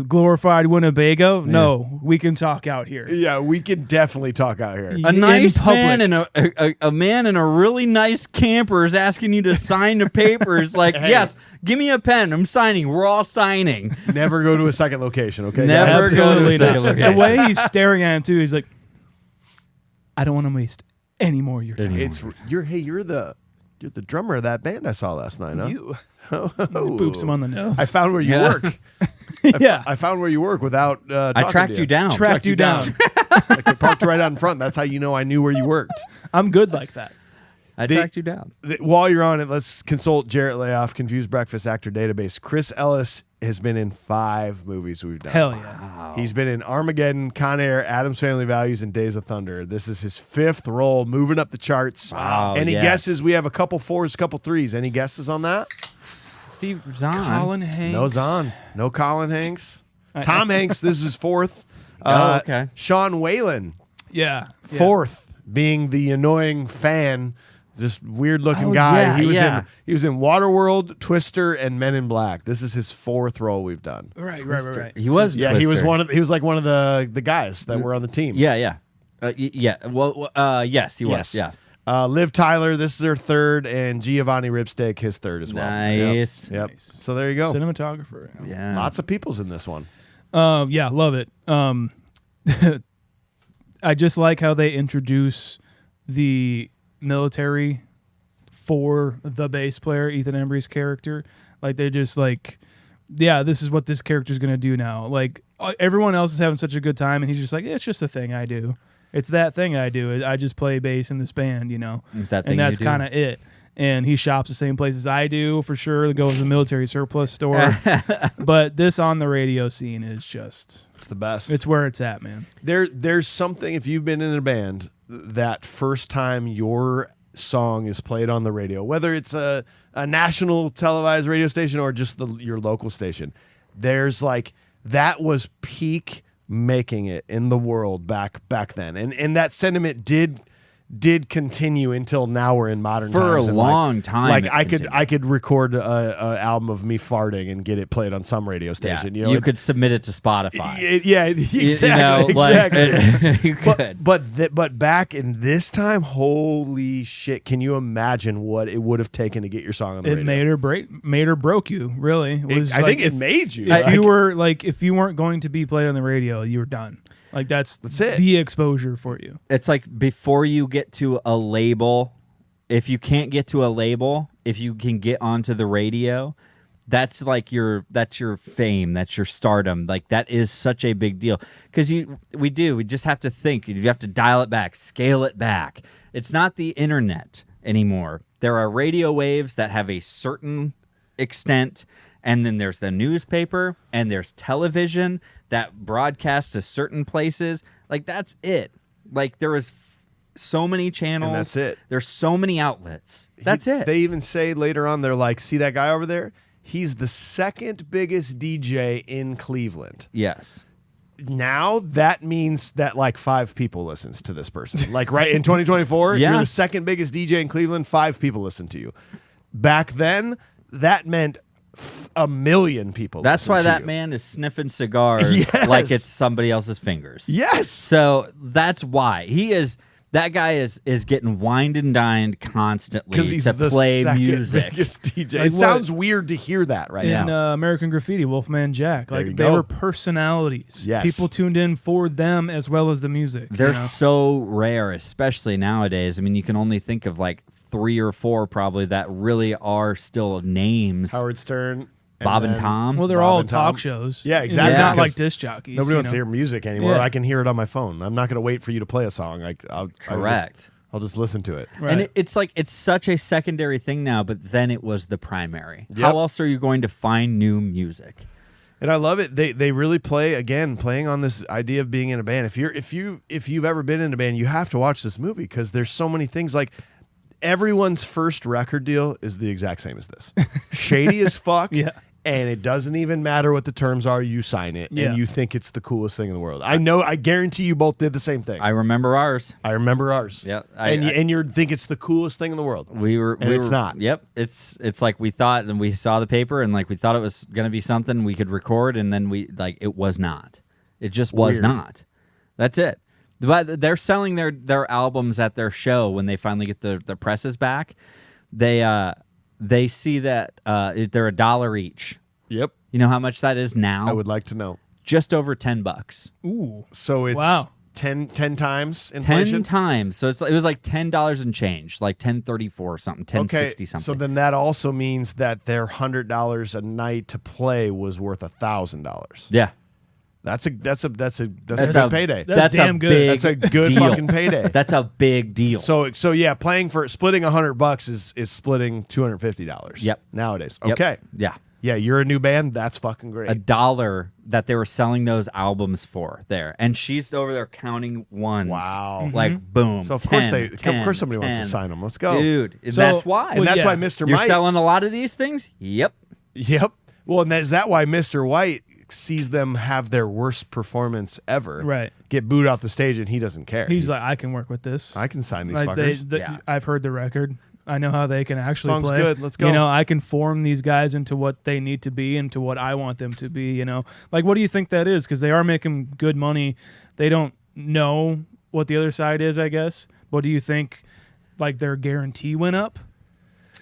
glorified Winnebago? No, we can talk out here. Yeah, we can definitely talk out here. A nice public. man and a man in a really nice camper is asking you to sign the papers. Like, yes, give me a pen. I'm signing. We're all signing. Never go to a second location, okay? Never guys? go to a Absolutely second not. location. The way he's staring at him too, he's like, I don't want to waste any more of your time. You're the drummer of that band I saw last night, huh? You just boops him on the nose. I found where you Yeah. work. yeah, I found where you work without. I talking tracked to you down. tracked you down. Like I parked right out in front. That's how you know I knew where you worked. I'm good like that. I tracked you down. While you're on it, let's consult Jarrett Layoff, Confused Breakfast Actor Database. Chris Ellis has been in 5 movies we've done. Hell yeah. He's been in Armageddon, Con Air, Addams Family Values, and Days of Thunder. This is his 5th role, moving up the charts. Wow, Any yes. guesses? We have a couple 4s, couple 3s. Any guesses on that? Steve Zahn. Colin Hanks. No Zahn. No Colin Hanks. Tom Hanks, this is 4th. Oh, okay. Sean Whalen, Yeah. 4th, being the annoying fan, this weird looking Oh, guy. yeah, He was in Waterworld, Twister, and Men in Black. This is his 4th role we've done. Right. He was. Yeah, he was Twister. he was like one of the guys that were on the team. Yeah, yeah. Yeah. Well, yes, he was. Yes. Yeah. Liv Tyler, this is their 3rd, and Giovanni Ripsteak, his 3rd as well. Nice. Yep. Nice. So there you go. Cinematographer. Yeah. Lots of people's in this one. Yeah, love it. I just like how they introduce the military for the bass player, Ethan Embry's character. Like they just like, yeah, this is what this character's gonna do now. Like everyone else is having such a good time, and he's just like, it's just a thing I do. It's that thing I do. I just play bass in this band, you know. That thing and that's you do. kind of it. And he shops the same places I do for sure. He goes to the military surplus store. But this on the radio scene is just, It's the best. it's where it's at, man. There's something, if you've been in a band, that first time your song is played on the radio, whether it's a national televised radio station or just your local station, there's like, that was peak making it in the world back then. And that sentiment did continue until now we're in modern For times. a and long time. Like it I continued. could record a album of me farting and get it played on some radio station. Yeah. You know, You it's- could submit it to Spotify. exactly. Like, exactly. you could. But back in this time, holy shit! Can you imagine what it would have taken to get your song on the It radio? made or broke you, really. It was I like think it if, made you. if you were like, if you weren't going to be played on the radio, you were done. Like that's it. the exposure for you. It's like before you get to a label, if you can't get to a label, if you can get onto the radio, that's like your fame, that's your stardom. Like that is such a big deal because we just have to think. You have to dial it back, scale it back. It's not the internet anymore. There are radio waves that have a certain extent, and then there's the newspaper and there's television that broadcasts to certain places. Like that's it. Like there is so many channels. And that's it. There's so many outlets. That's it. They even say later on, they're like, see that guy over there? He's the second biggest DJ in Cleveland. Yes. Now that means that like 5 people listens to this person. Like right in 2024, Yeah. you're the second biggest DJ in Cleveland. 5 people listen to you. Back then, that meant 1 million people. That's listen why to that you. man is sniffing cigars Yes. like it's somebody else's fingers. Yes. So that's why that guy is getting wined and dined constantly Because he's to the play second music. biggest DJ. Like It what? sounds weird to hear that right In now. American Graffiti, Wolfman Jack, There you like they go. were personalities. Yes. People tuned in for them as well as the music. They're you know? so rare, especially nowadays. I mean, you can only think of like 3 or 4 probably that really are still names. Howard Stern. Bob and then- Tom. Well, they're Bob all and Tom. talk shows. Yeah, You know, exactly, they're not because like disc jockeys. Nobody you wants know? to hear music anymore. Yeah. I can hear it on my phone. I'm not going to wait for you to play a song. Correct. I'll just listen to it. Right. And it's like it's such a secondary thing now, but then it was the primary. Yep. How else are you going to find new music? And I love it. They really playing on this idea of being in a band. If you've ever been in a band, you have to watch this movie because there's so many things. Like everyone's first record deal is the exact same as this. Shady as fuck. Yeah. And it doesn't even matter what the terms are. You sign it, Yeah. and you think it's the coolest thing in the world. I guarantee you both did the same thing. I remember ours. I remember ours. Yeah, and you think it's the coolest thing in the world. We were. And it's not. Yep. It's like we thought, and we saw the paper, and like we thought it was going to be something we could record, and then it was not. It just was Weird. not. That's it. But they're selling their albums at their show when they finally get the presses back. They see that they're $1 each. Yep. You know how much that is now? I would like to know. Just over $10. Ooh. So it's Wow. 10 times inflation. 10 times. So it was like $10 and change, like $10.34 or something, $10.60 something. So then that also means that their $100 a night to play was worth $1,000. Yeah. That's a That's good payday. That's damn a good. big That's a good deal. fucking payday. That's a big deal. So yeah, splitting $100 is splitting $250. Yep. Nowadays. Yep. Okay. Yeah. Yeah, you're a new band. That's fucking great. $1 that they were selling those albums for there. And she's over there counting ones. Wow. Like, boom. So of 10, course 10, somebody wants to 10. sign them. Let's go. Dude, and So- that's why. And that's yeah. why Mr. You're Mike. selling a lot of these things? Yep. Yep. Well, and is that why Mr. White sees them have their worst performance ever? Right. Get booed off the stage, and he doesn't care. He's like, I can work with this. I can sign these Like fuckers. Yeah. I've heard the record. I know how they can actually Song's play. good. Let's go. You know, I can form these guys into what they need to be, into what I want them to be. You know, like what do you think that is? Because they are making good money. They don't know what the other side is, I guess. What do you think? Like their guarantee went up.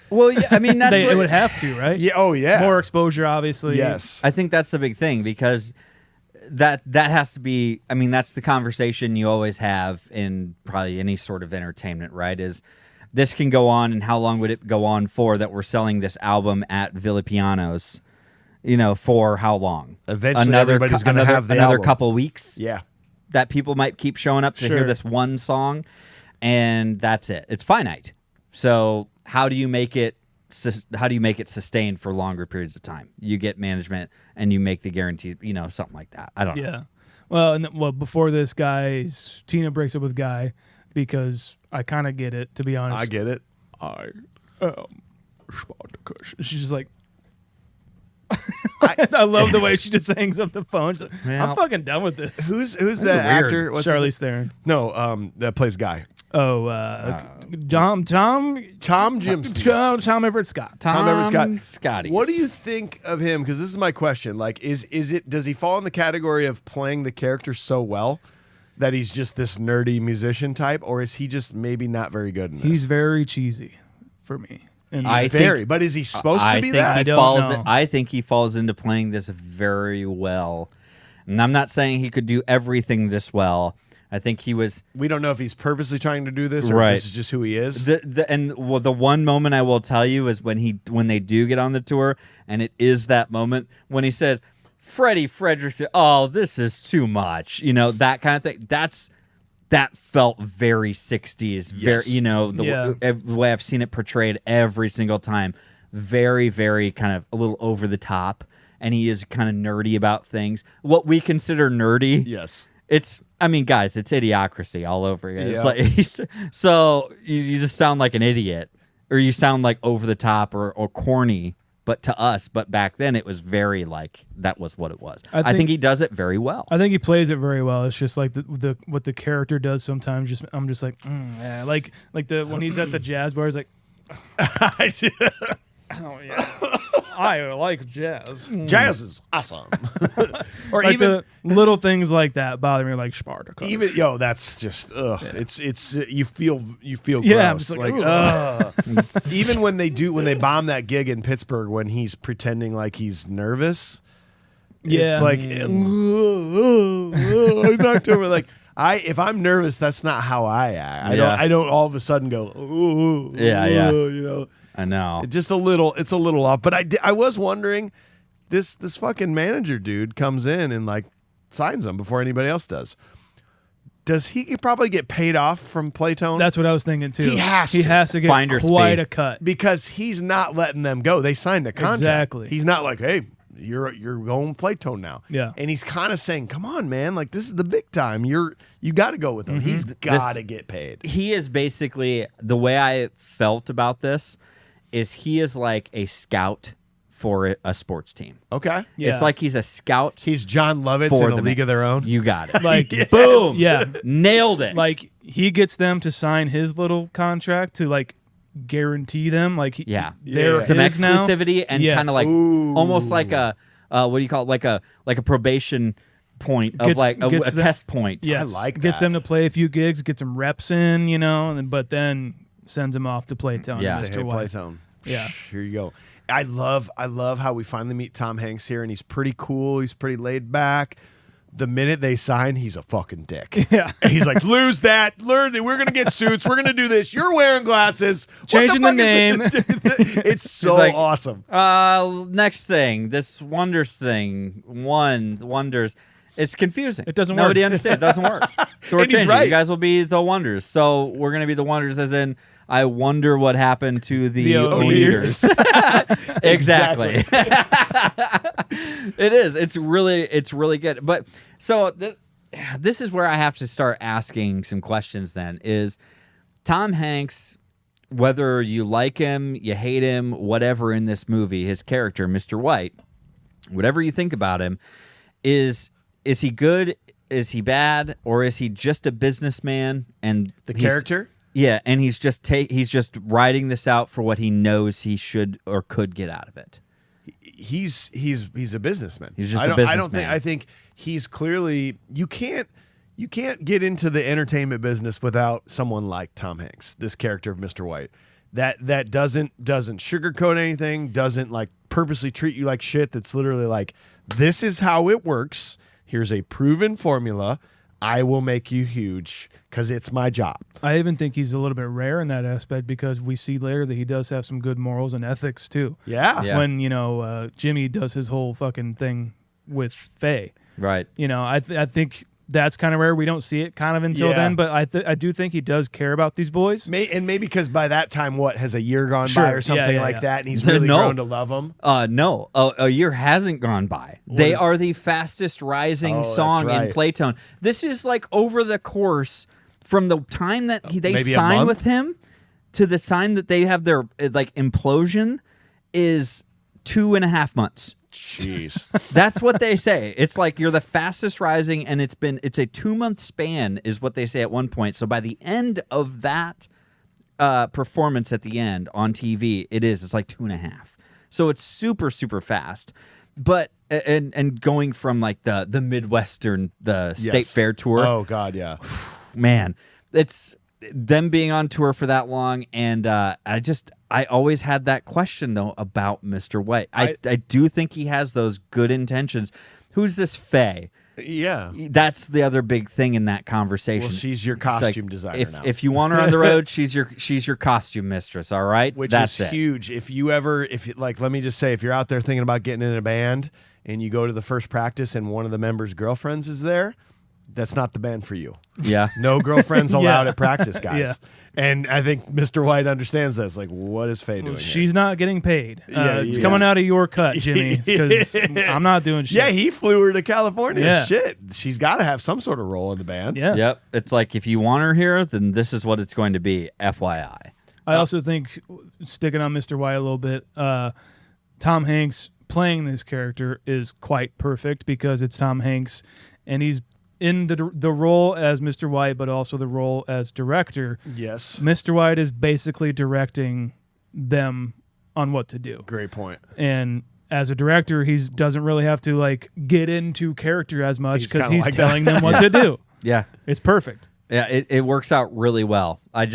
Well, yeah, I mean, that's It what, would have to, right? Yeah. Oh yeah. More exposure, obviously. Yes. I think that's the big thing because that has to be, I mean, that's the conversation you always have in probably any sort of entertainment, right? Is this can go on, and how long would it go on for that we're selling this album at Villa Pianos, you know, for how long? Eventually everybody's gonna have the another album. couple weeks Yeah. that people might keep showing up to Sure. hear this one song, and that's it. It's finite. So how do you make it sustained for longer periods of time? You get management and you make the guarantee, you know, something like that. I don't know. Yeah. Well, before this, Tina breaks up with Guy because I kind of get it, to be honest. I get it. I am Spartacus. She's just like, I- I love the way she just hangs up the phone. She's like, Well, I'm fucking done with this. Who's the weird. actor? What's Charlize his- Theron. No, that plays Guy. Oh, Tom Everett Scott. Tom Everett Scott. Scotty. What do you think of him? Because this is my question. Like, does he fall in the category of playing the character so well that he's just this nerdy musician type, or is he just maybe not very good in this? He's very cheesy for me. And but is he supposed to be think that? he I don't falls. know. I think he falls into playing this very well. And I'm not saying he could do everything this well. I think he was. We don't know if he's purposely trying to do this or Right. if this is just who he is. The one moment I will tell you is when they do get on the tour, and it is that moment when he says, "Freddie Frederickson, oh, this is too much," that kind of thing. That felt very 60s, very the way I've seen it portrayed every single time. Very, very kind of a little over the top, and he is kind of nerdy about things. What we consider nerdy, Yes. Guys, it's idiocracy all over again. Yeah. It's like so you just sound like an idiot, or you sound like over the top or corny. But to us, back then it was very like that was what it was. I think he does it very well. I think he plays it very well. It's just like the what the character does sometimes. I'm just like, yeah. like when he's at the jazz bar, he's like, oh yeah, I like jazz. Jazz is awesome. Or like even the little things like that bother me, like Spartacus. that's just it's you feel gross. Yeah, I'm just like, Even when they bomb that gig in Pittsburgh when he's pretending like he's nervous. Yeah. It's like I knocked over. Like if I'm nervous, that's not how I act. I don't all of a sudden go I know. It's a little off. But I was wondering, this fucking manager dude comes in and like signs them before anybody else does. Does he probably get paid off from Playtone? That's what I was thinking too. He has to get Finder's quite fee. a cut because he's not letting them go. They signed a contract. Exactly. He's not like, hey, you're going Playtone now. Yeah. And he's kind of saying, come on, man, like this is the big time. You got to go with him. He's got to get paid. He is basically, the way I felt about this is he is like a scout for a sports team. Okay. Yeah. It's like he's a scout. He's John Lovitz For in a the league man. of their own. You got it. like Boom. yeah, Nailed it. like he gets them to sign his little contract to like guarantee them like they're some his now. exclusivity and Yes. kind of like almost like a what do you call it? Like a probation point of Gets- like a gets the- test point. Yes, I like gets that. them to play a few gigs, gets some reps in, but then sends them off to Playtone. Yeah. Say, Mr. hey, White. Playtone. Yeah. Here you go. I love how we finally meet Tom Hanks here, and he's pretty cool. He's pretty laid back. The minute they sign, he's a fucking dick. Yeah. And he's like, lose that. Learn that we're going to get suits. We're going to do this. You're wearing glasses. What Changing the fuck is name. it? It's so like, awesome. Next thing, this Wonders thing. Wonders. It's confusing. It doesn't Nobody work. understands. It doesn't work. So we're And he's changing. right. You guys will be the Wonders. So we're going to be the Wonders as in, I wonder what happened to the O-Eaters. Exactly. It is. It's really good. But so this is where I have to start asking some questions then is Tom Hanks, whether you like him, you hate him, whatever in this movie, his character, Mr. White, whatever you think about him, is he good? Is he bad? Or is he just a businessman? And The character? Yeah, and he's just writing this out for what he knows he should or could get out of it. He's a businessman. He's just I a don't, I don't businessman. think. I think he's clearly. You can't get into the entertainment business without someone like Tom Hanks, this character of Mr. White. That doesn't sugarcoat anything. Doesn't like purposely treat you like shit. That's literally like, this is how it works. Here's a proven formula. I will make you huge because it's my job. I even think he's a little bit rare in that aspect because we see later that he does have some good morals and ethics too. Yeah. Yeah. When Jimmy does his whole fucking thing with Faye, Right. I think that's kind of rare. We don't see it kind of until Yeah. then, but I do think he does care about these boys. And maybe because by that time, has a year gone Sure. by or Yeah, something yeah, like yeah. that, and he's really No. grown to love them. No, a year hasn't gone by. They are the fastest rising Oh, that's song in right. Playtone. This is like over the course from the time that they Maybe a sign month? with him to the time that they have their like implosion is 2.5 months. Jeez. That's what they say. It's like you're the fastest rising, and it's a 2-month span is what they say at one point. So by the end of that performance at the end on TV, it's like 2.5. So it's super, super fast. But and going from like the Midwestern, the state Yes. fair tour, Oh God, yeah. man, it's them being on tour for that long, and I always had that question though about Mr. White. I do think he has those good intentions. Who's this Faye? Yeah. That's the other big thing in that conversation. Well, she's your It's like, costume designer now. If you want her on the road, she's your costume mistress. All right, Which that's is huge. If let me just say, if you're out there thinking about getting in a band and you go to the first practice and one of the members' girlfriends is there, that's not the band for you. Yeah. No girlfriends allowed at practice, guys. Yeah. And I think Mr. White understands this. Like, what is Faye doing? She's not getting paid. It's yeah. coming out of your cut, Jimmy, because I'm not doing shit. Yeah, he flew her to California. Yeah. Shit. She's got to have some sort of role in the band. Yeah. Yep. It's like if you want her here, then this is what it's going to be. FYI. I also think, sticking on Mr. White a little bit, Tom Hanks playing this character is quite perfect because it's Tom Hanks, and he's in the role as Mr. White, but also the role as director. Yes. Mr. White is basically directing them on what to do. Great point. And as a director, he doesn't really have to like get into character as much because kinda he's like telling that. them what to do. Yeah. It's perfect. Yeah. It works out really well. I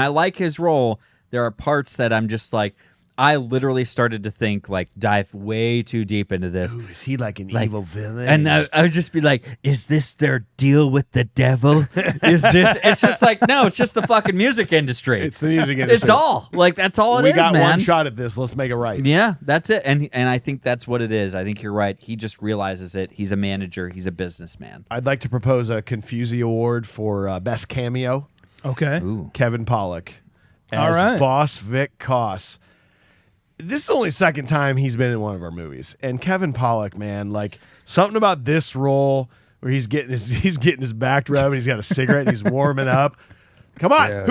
like his role. There are parts that I'm just like, I literally started to think, like, dive way too deep into this. Ooh, is he like an evil villain? And I would just be like, is this their deal with the devil? Is this? It's just like, no, it's just the fucking music industry. It's the music industry. It's all. Like, that's all it we is, got man. one shot at this. Let's make it right. Yeah, that's it. And I think that's what it is. I think you're right. He just realizes it. He's a manager. He's a businessman. I'd like to propose a Confusey Award for Best Cameo. Okay. Ooh. Kevin Pollak as All right. Boss Vic Koss. This is the only second time he's been in one of our movies. And Kevin Pollak, man, like something about this role where he's getting his back rubbed and he's got a cigarette and he's warming up. Come on, Yeah.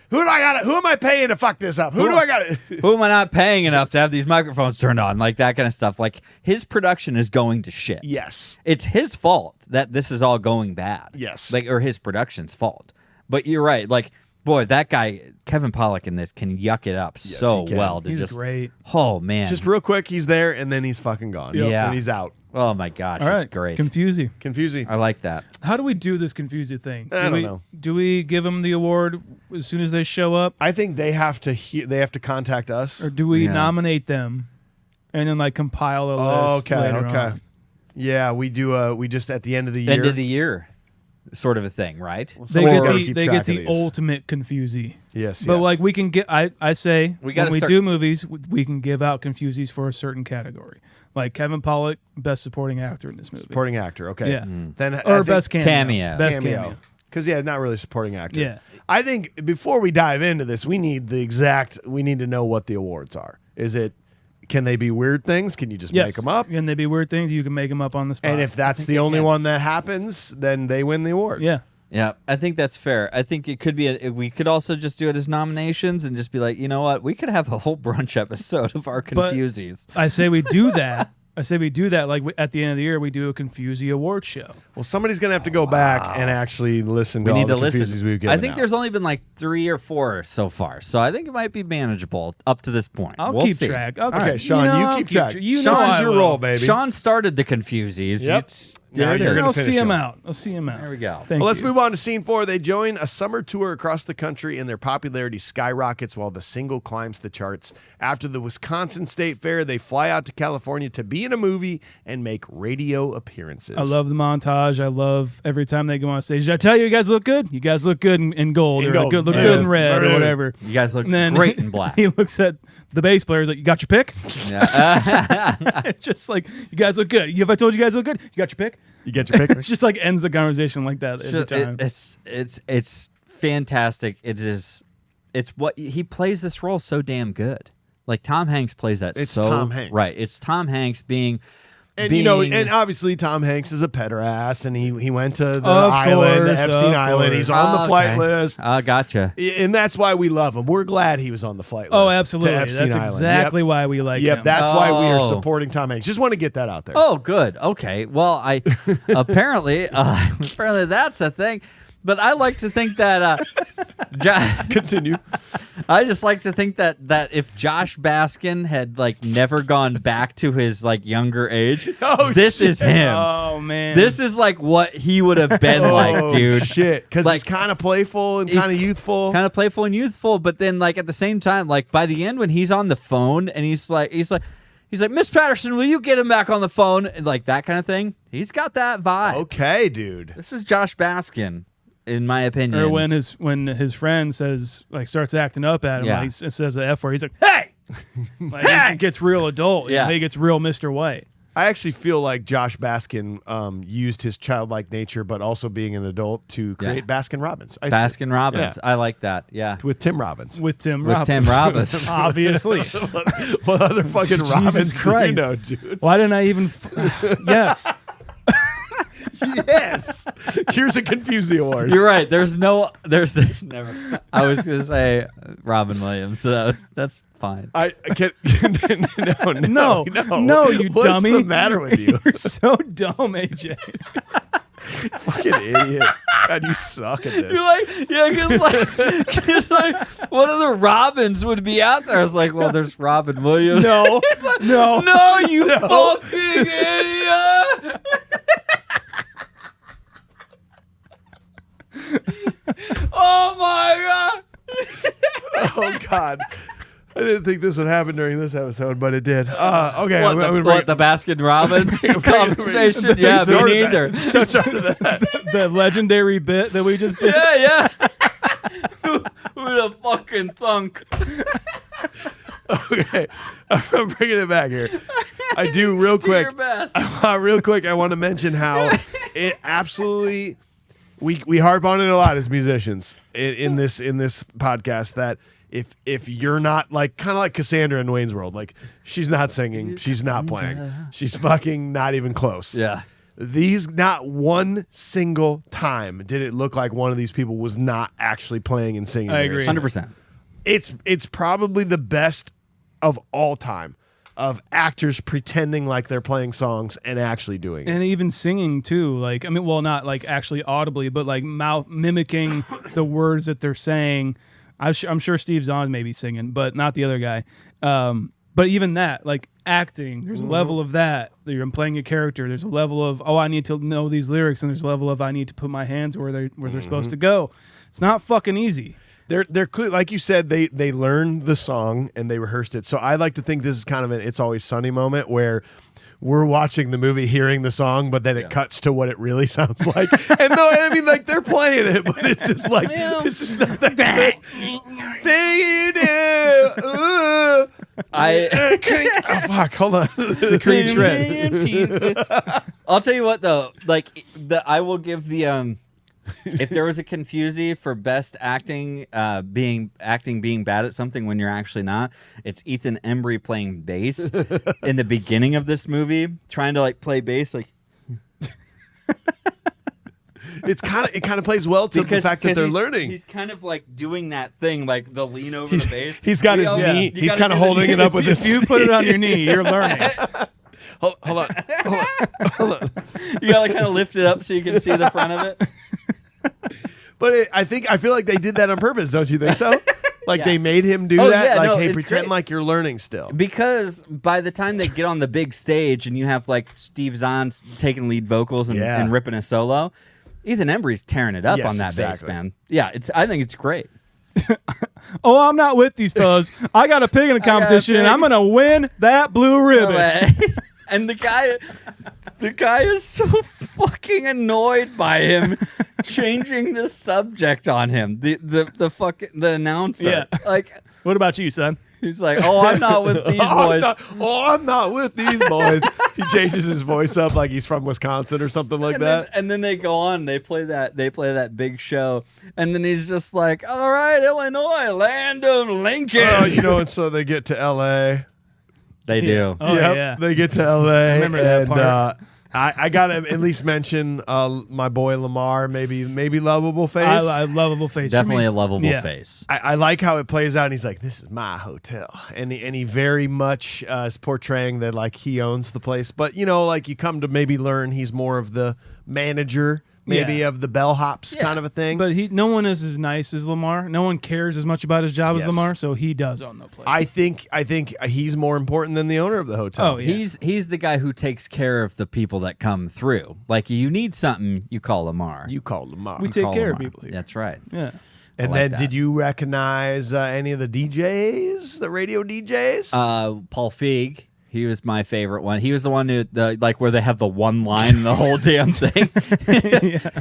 who am I paying to fuck this up? Who do I got to? Who am I not paying enough to have these microphones turned on? Like that kind of stuff. Like his production is going to shit. Yes. It's his fault that this is all going bad. Yes. Like, or his production's fault. But you're right. Like, boy, that guy, Kevin Pollak in this can yuck it up so he can. well. To He's just, great. Oh, man. Just real quick, he's there and then he's fucking gone. Yeah. And he's out. Oh, my gosh. All right. It's great. Confusey. Confusey. I like that. How do we do this Confusey thing? I don't know. Do we give them the award as soon as they show up, I think they have to contact us. or do we Yeah. nominate them and then like compile a list? Okay, later okay. on? Yeah, we do. We just at the end of the year. End of the year sort of a thing, right? They Someone's get gotta the keep they track get of the these. ultimate Confusey. Yes, But yes. like we can get, I say We gotta when we start- do movies, we can give out Confuseys for a certain category. Like Kevin Pollak, best supporting actor in this movie. supporting actor. Okay. Yeah. Then I Or think best cameo. Best cameo. cameo. Because not really supporting actor. Yeah. I think before we dive into this, we need to know what the awards are. Can they be weird things? Can you just Yes. make them up? Can they be weird things? You can make them up on the spot. And if that's the only one that happens, then they win the award. yeah. Yeah, I think that's fair. I think it could be. We could also just do it as nominations and just be like, you know what? We could have a whole brunch episode of our But- Confusies. I say we do that. Like at the end of the year, we do a Confusey award show. Well, somebody's going to have to go back and actually listen to We all need the to listen. Confusies we've given I think out. there's only been like 3 or 4 so far, so I think it might be manageable up to this point. I'll We'll keep see. track. Okay, Sean, I'll you keep track. You Sean, know this is I your will. role, baby. Sean started the Confusies. Yep. Now There it you're is. gonna I'll finish see him him. out. I'll see him out. There we go. Thank Well, let's you. move on to scene 4. They join a summer tour across the country, and their popularity skyrockets while the single climbs the charts. After the Wisconsin State Fair, they fly out to California to be in a movie and make radio appearances. I love the montage. I love every time they go on stage. Did I tell you, you guys look good? You guys look good in gold, In or gold. look Yeah. good in red, Yeah. or whatever. You guys look And then great in black. He looks at the bass player. He's like, "You got your pick?" Yeah. It's just like, "You guys look good. Have I told you guys look good? You got your pick?" You get your pick? It's just like ends the conversation like that every time. It's fantastic. It's what he plays this role so damn good. Like Tom Hanks plays that It's so Tom Hanks. right. It's Tom Hanks being And being, and obviously Tom Hanks is a pederast, and he went to the Of island, course, the Epstein of Island. course. He's on the flight list, Gotcha. and that's why we love him. We're glad he was on the flight list. Oh, to absolutely. Epstein That's Island. exactly Yep. why we like Yep, him. that's why we are Oh. supporting Tom Hanks. Just want to get that out there. Oh, good. Okay. Well, I apparently that's a thing. But I like to think that Continue. I just like to think that if Josh Baskin had like never gone back to his like younger age, Oh, this shit. is him. Oh man, This is like what he would have been like, dude. Oh, shit. Because Like, he's kind of playful and he's kind of youthful. Kind of playful and youthful, but then like at the same time, like by the end when he's on the phone and he's like, He's like, Miss Patterson, will you get him back on the phone? And like that kind of thing. He's got that vibe. Okay, dude. This is Josh Baskin, in my opinion. Or when his friend says, like, starts acting up at him, Yeah. like, he says the F word, he's like, hey! Like, he gets real adult. Yeah. He gets real Mr. White. I actually feel like Josh Baskin used his childlike nature, but also being an adult to create Baskin Robbins. Baskin Robbins. Yeah. I like that. Yeah. With Tim Robbins. With Tim With Robbins. Tim Robbins. Obviously. What other fucking Robbins Jesus do Christ. you know, dude? Why didn't I even... Yes. Yes. Here's a Confuse the Award. You're right. There's never. I was going to say Robin Williams. So that's fine. I can't. No, you What's dummy. What's the matter with you? You're so dumb, AJ. Fucking idiot. God, you suck at this. You're like, yeah, because like, what other Robins would be out there? I was like, well, there's Robin Williams. No. No. No, you fucking idiot. Oh my god. Oh, God. I didn't think this would happen during this episode, but it did. Okay. What, the Baskin Robbins conversation? Yeah, me neither. The legendary bit that we just did. Yeah. Who the fucking thunk? Okay. I'm bringing it back here. I do real Do quick. your best. Real quick, I want to mention how it absolutely we harp on it a lot as musicians in this podcast that if you're not like kind of like Cassandra in Wayne's World, like she's not singing, she's not playing, she's fucking not even close. Yeah. These not one single time did it look like one of these people was not actually playing and singing. I agree. 100%. It's probably the best of all time of actors pretending like they're playing songs and actually doing it. And even singing too, like, I mean, well, not like actually audibly, but like mouth mimicking the words that they're saying. I'm sure Steve Zahn may be singing, but not the other guy. But even that, like acting, there's a level of that. You're playing a character. There's a level of, I need to know these lyrics, and there's a level of I need to put my hands where they're supposed to go. It's not fucking easy. They're clear, like you said, they learned the song and they rehearsed it. So I like to think this is kind of an It's Always Sunny moment where we're watching the movie, hearing the song, but then it cuts to what it really sounds like. And though I mean, like they're playing it, but it's just like it's just not that good. Thing you do. Oh fuck! Hold on. To create shreds. I'll tell you what though, like I will give the if there was a Confusey for best acting, being bad at something when you're actually not, it's Ethan Embry playing bass in the beginning of this movie, trying to like play bass like. It kind of plays well to the fact that they're learning. He's kind of like doing that thing, like the lean over the bass. He's got his knee. He's kind of holding it up with his. If you put it on your knee, you're learning. Hold on. You gotta kind of lift it up so you can see the front of it. But I feel like they did that on purpose. Don't you think so? Like they made him do that. Yeah, like, no, hey, it's pretend great. like you're learning still. Because by the time they get on the big stage and you have like Steve Zahn taking lead vocals and ripping a solo, Ethan Embry's tearing it up Yes, on that exactly. bass, man. Yeah, I think it's great. Oh, I'm not with these fellas. I got a pig in a competition, and I'm gonna win that blue ribbon. And the guy is so fucking annoyed by him changing the subject on him. The announcer. Yeah. Like, What about you, son? he's like, oh, I'm not with these boys. I'm not with these boys. He changes his voice up like he's from Wisconsin or something like that. And then they go on. They play that big show, and then he's just like, all right, Illinois, land of Lincoln. Oh, and so they get to L.A. They do. Oh, Yep, yeah. they get to L.A. I remember that part. I gotta at least mention my boy Lamar, maybe lovable face. I lovable face. for Definitely me. a lovable Yeah. face. I like how it plays out. And he's like, "This is my hotel," and he very much is portraying that like he owns the place. But like you come to maybe learn he's more of the manager, maybe of the bellhops kind of a thing. But no one is as nice as Lamar. No one cares as much about his job as Yes. Lamar, so he does own the place. I think he's more important than the owner of the hotel. Oh, yeah. He's the guy who takes care of the people that come through. Like, you need something, you call Lamar. You called Lamar. We take Call care of Lamar. people here. That's right. Yeah. And like then, that. did you recognize any of the DJs, the radio DJs? Paul Feig. He was my favorite one. He was the one who, where they have the one line in the whole damn thing.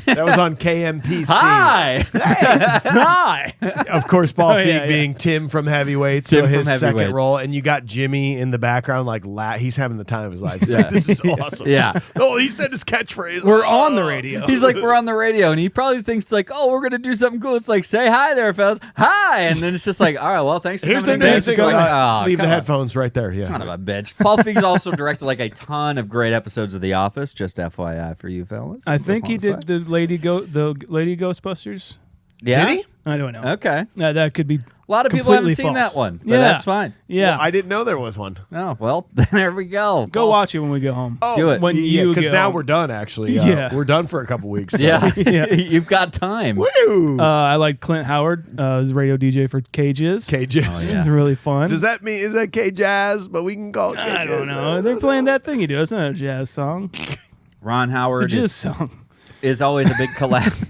That was on KMPC. Hi! Hi. Of course, Paul Feig yeah. being Tim from Heavyweights, Tim so his from second Heavyweights. role, and you got Jimmy in the background, like he's having the time of his life. He's like, "This is awesome." Yeah. Oh, he said his catchphrase. We're on the radio. He's like, we're on the radio, and he probably thinks like, oh, we're going to do something cool. It's like, say hi there, fellas. Hi! And then it's just like, all right, well, thanks for Here's coming the in. music. Like, oh, Leave the come on. headphones right there. Yeah. Son of a bitch. Paul Feig's also directed like a ton of great episodes of The Office. Just FYI for you fellas. I think he Just wanna did say. the Lady Ghostbusters. Yeah? Did he? I don't know. Okay. That could be. A lot of people haven't completely seen false. that one, but Yeah. that's fine. Yeah. Well, I didn't know there was one. Oh, well, there we go. Go watch it when we get home. Oh, Do it. When you because go. now we're done. Actually, Yeah. we're done for a couple weeks. So. Yeah. Yeah. You've got time. Woo! I like Clint Howard. He's a radio DJ for K-Jizz. K-Jazz. Oh, It's really fun. Does that mean is that K-Jazz? But we can call it K-Jazz. I don't know. They're playing that thing you do. It's not a jazz song. Ron It's a Howard jazz song. is always a big collab.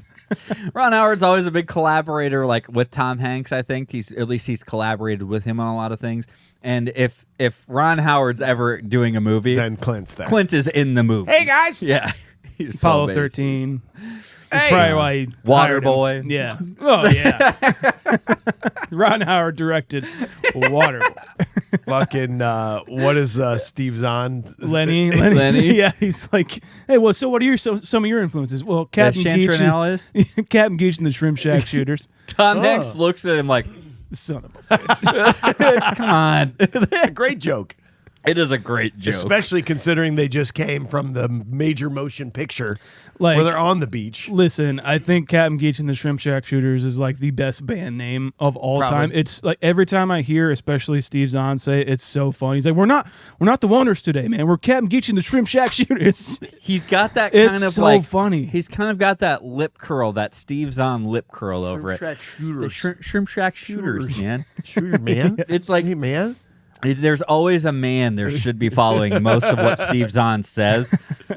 Ron Howard's always a big collaborator, like with Tom Hanks. I think he's collaborated with him on a lot of things. And if Ron Howard's ever doing a movie, Then Clint's there. Clint is in the movie. Hey guys. Yeah, he's so Apollo amazing. 13. Hey. Probably why he hired him. Waterboy. Yeah. Oh, yeah. Ron Howard directed Waterboy. Fucking what is Steve Zahn? Lenny. Yeah, he's like, hey, well, so what are some of your influences? Well, Captain Geach, Alice. Captain Geach and the Shrimp Shack Shooters. Tom Hanks looks at him like, Son of a bitch. come on. A great joke. It is a great joke. Especially considering they just came from the major motion picture Like, where they're on the beach. listen, I think Captain Geach and the Shrimp Shack Shooters is like the best band name of all Probably. time. It's like every time I hear, especially Steve Zahn say it, it's so funny. He's like, we're not the Wonders today, man. We're Captain Geach and the Shrimp Shack Shooters. He's got that It's kind of so like funny. He's kind of got that lip curl, that Steve Zahn lip curl over it. The shrimp shack shooters, man. Shooter, man. It's like Hey, man. there's always a man there should be following most of what Steve Zahn says,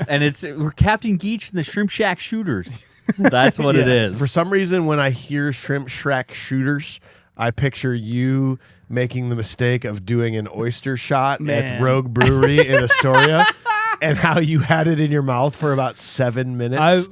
and we're Captain Geach and the Shrimp Shack Shooters. That's what it is. For some reason, when I hear Shrimp Shack Shooters, I picture you making the mistake of doing an oyster shot at Man. Rogue Brewery in Astoria, and how you had it in your mouth for about 7 minutes.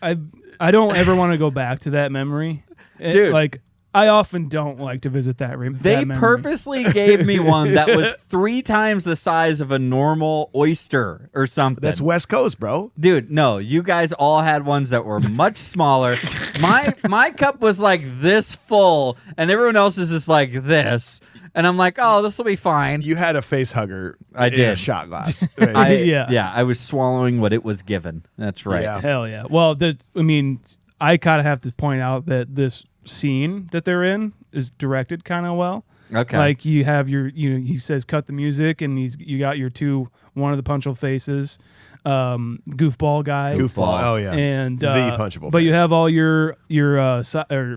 I don't ever want to go back to that memory. Dude. Like, I often don't like to visit that They memory. purposely gave me one that was 3 times the size of a normal oyster or something. That's West Coast, bro. Dude, no, you guys all had ones that were much smaller. My cup was like this full, and everyone else is just like this. And I'm like, oh, this will be fine. You had a face hugger I in a did. shot glass. Yeah. I was swallowing what it was given. That's right. Yeah. Hell yeah. Well, I kind of have to point out that this scene that they're in is directed kind of well. Okay. Like you have he says cut the music, and you got your one of the punchable faces, goofball guy. Goofball. Oh, yeah. And The punchable but you face. have all your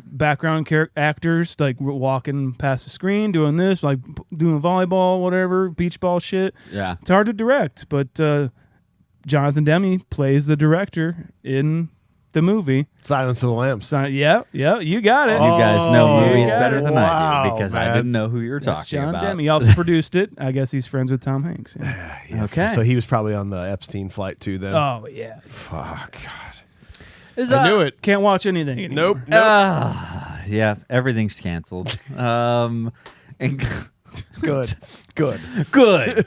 background actors like walking past the screen doing this, like doing volleyball, whatever, beach ball shit. Yeah. It's hard to direct, but Jnathan Demme plays the director in the movie. Silence of the Lambs. So, yeah, you got it. You guys know movies yeah. better than I Wow, do because I man. didn't know who you were That's talking John about. Demme. He also produced it. I guess he's friends with Tom Hanks. Yeah. Yeah, Okay. So he was probably on the Epstein flight too then. Oh yeah. Fuck, God. Is, I knew it. Can't watch anything anymore. Nope. Yeah, everything's canceled. And Good. Good. good.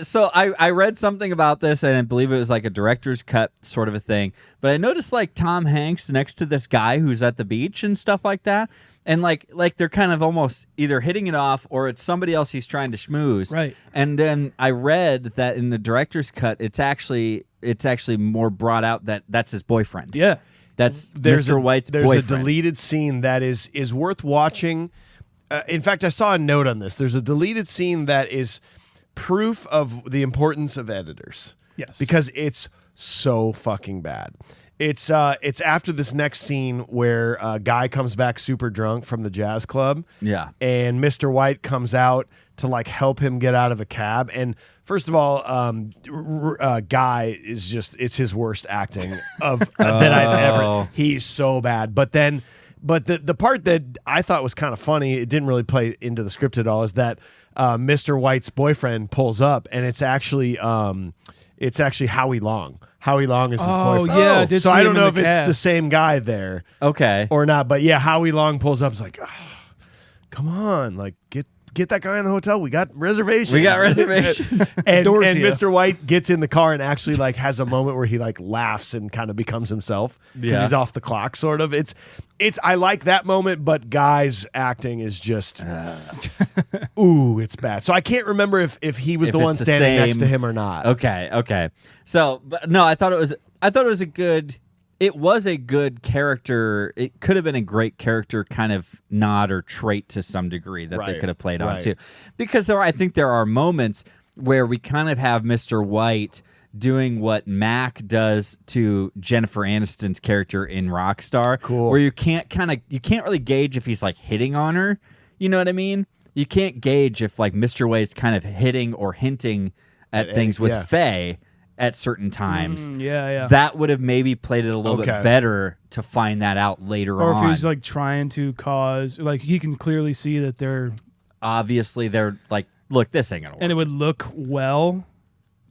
So I read something about this, and I believe it was like a director's cut sort of a thing. But I noticed like Tom Hanks next to this guy who's at the beach and stuff like that, and like they're kind of almost either hitting it off or it's somebody else he's trying to schmooze. Right. And then I read that in the director's cut, it's actually more brought out that that's his boyfriend. Yeah. That's Mr. White's there's boyfriend. a deleted scene that is worth watching. In fact, I saw a note on this. There's a deleted scene that is proof of the importance of editors. Yes. Because it's so fucking bad. It's after this next scene where a guy comes back super drunk from the jazz club. Yeah. And Mr. White comes out to like help him get out of a cab. And first of all, Guy is it's his worst acting of that I've ever. He's so bad. But then But the part that I thought was kind of funny, it didn't really play into the script at all, is that Mr. White's boyfriend pulls up, and it's actually Howie Long. Howie Long is his boyfriend. Yeah, I did so see I him don't in know the if it's cast. the same guy there Okay. or not. But yeah, Howie Long pulls up. It's like, oh, come on, like get that guy in the hotel. We got reservations. We got reservations. and Adores you. Mr. White gets in the car and actually like has a moment where he like laughs and kind of becomes himself because Yeah. he's off the clock. Sort of. It's. I like that moment, but Guy's acting is just, ooh, it's bad. So I can't remember if he was If the one it's the standing next same- to him or not. Okay. So, but no, I thought it was a good. It was a good character. It could have been a great character kind of nod or trait to some degree that they Right, could have played on right. too. Because I think there are moments where we kind of have Mr. White doing what Mac does to Jennifer Aniston's character in Rockstar. Cool. Where you can't really gauge if he's like hitting on her. You know what I mean? You can't gauge if like Mr. White's kind of hitting or hinting at things with yeah. Faye at certain times. Yeah. That would have maybe played it a little Okay. bit better to find that out later Or on. if he's like trying to cause, like he can clearly see that they're, Obviously, they're like, look, this ain't gonna work. and it would look well.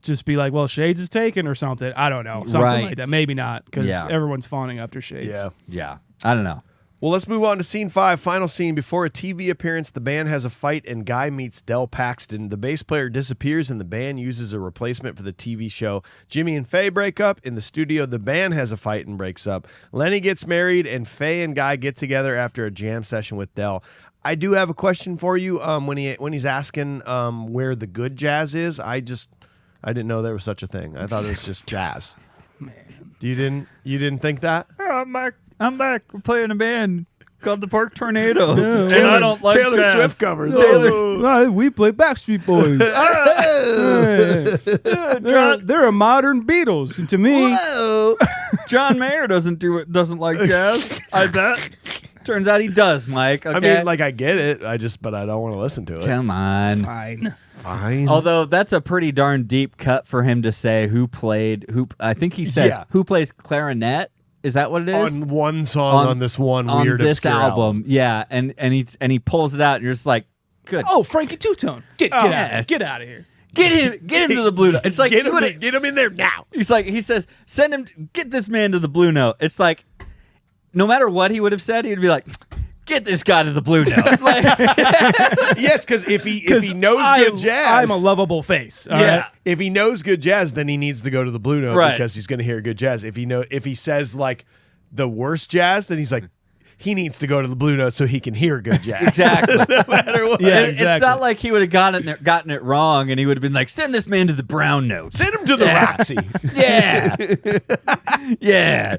Just be like, well, Shades is taken or something. I don't know, something Right. like that. Maybe not because Yeah. everyone's fawning after Shades. Yeah. Yeah, I don't know. Well, let's move on to scene 5, final scene. Before a TV appearance, the band has a fight and Guy meets Del Paxton. The bass player disappears and the band uses a replacement for the TV show. Jimmy and Faye break up. In the studio, the band has a fight and breaks up. Lenny gets married and Faye and Guy get together after a jam session with Del. I do have a question for you. When he's asking where the good jazz is, I didn't know there was such a thing. I thought it was just jazz. Man, you didn't think that? I'm back. We're playing a band called the Park Tornadoes, and Taylor- I don't like Taylor jazz. Swift covers. We play Backstreet Boys. they're a modern Beatles, and to me, John Mayer doesn't like jazz. I bet. Turns out he does, Mike. Okay? I mean, like I get it. but I don't want to listen to it. come on. fine. Fine. Although that's a pretty darn deep cut for him to say who. I think he says Yeah. who plays clarinet. Is that what it is? on one song on this one on weird this obscure album. Yeah, and he pulls it out, and you're just like, good. Oh, Frankie Two-Tone, get yeah. out of here. Get into the Blue Note. It's like Get you would've- him in there now. he says, send him, get this man to the Blue Note. It's like, no matter what he would have said, he'd be like, get this guy to the Blue Note. Like, Yes, because if he knows good jazz, I'm a lovable face. all Yeah. right? If he knows good jazz, then he needs to go to the Blue Note Right. because he's going to hear good jazz. If he says like the worst jazz, then he's like he needs to go to the Blue Note so he can hear good jazz. exactly. Yeah, And exactly. It's not like he would have gotten it wrong, and he would have been like, send this man to the Brown Note. Send him to the Roxy. Yeah. Yeah.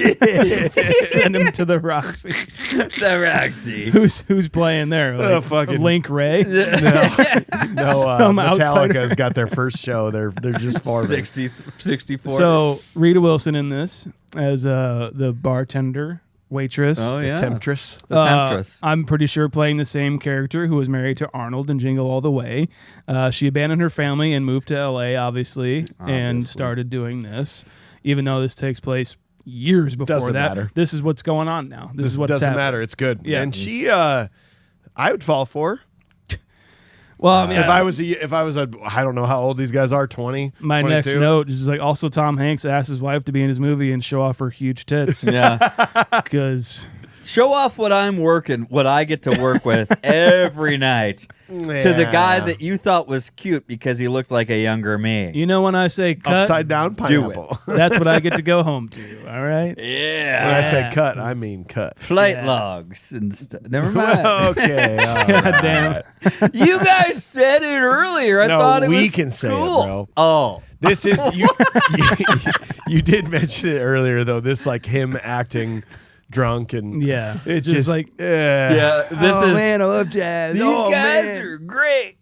Send him to the Roxy. The Roxy. Who's playing there? Like, fucking- Link Ray. No, Some Metallica's outsider. got their first show. They're just far. 64. So Rita Wilson in this as the bartender waitress. oh, yeah. Temptress. The Temptress. I'm pretty sure playing the same character who was married to Arnold in Jingle All the Way. She abandoned her family and moved to L.A., obviously, and started doing this, even though this takes place years before Doesn't that. matter. This is what's going on now. This is what's doesn't happening. matter. It's good. Yeah. And she, I would fall for her. Well, I mean, If I was a, I don't know how old these guys are, 20. my 22? next note is like also Tom Hanks asked his wife to be in his movie and show off her huge tits Yeah. because Show off what I get to work with every night to the guy that you thought was cute because he looked like a younger me. you know when I say cut, upside down Do it. pineapple. that's what I get to go home to. All right. Yeah. When I say cut, I mean cut. Flight logs and stuff. Never mind. Okay. all God right. damn. You guys said it earlier. I No, thought it we was can say it, cool. bro. Oh. This is you did mention it earlier though. This like him acting drunk and Yeah. it's Just just like, Yeah, this is I love jazz. these Oh, guys man. are great.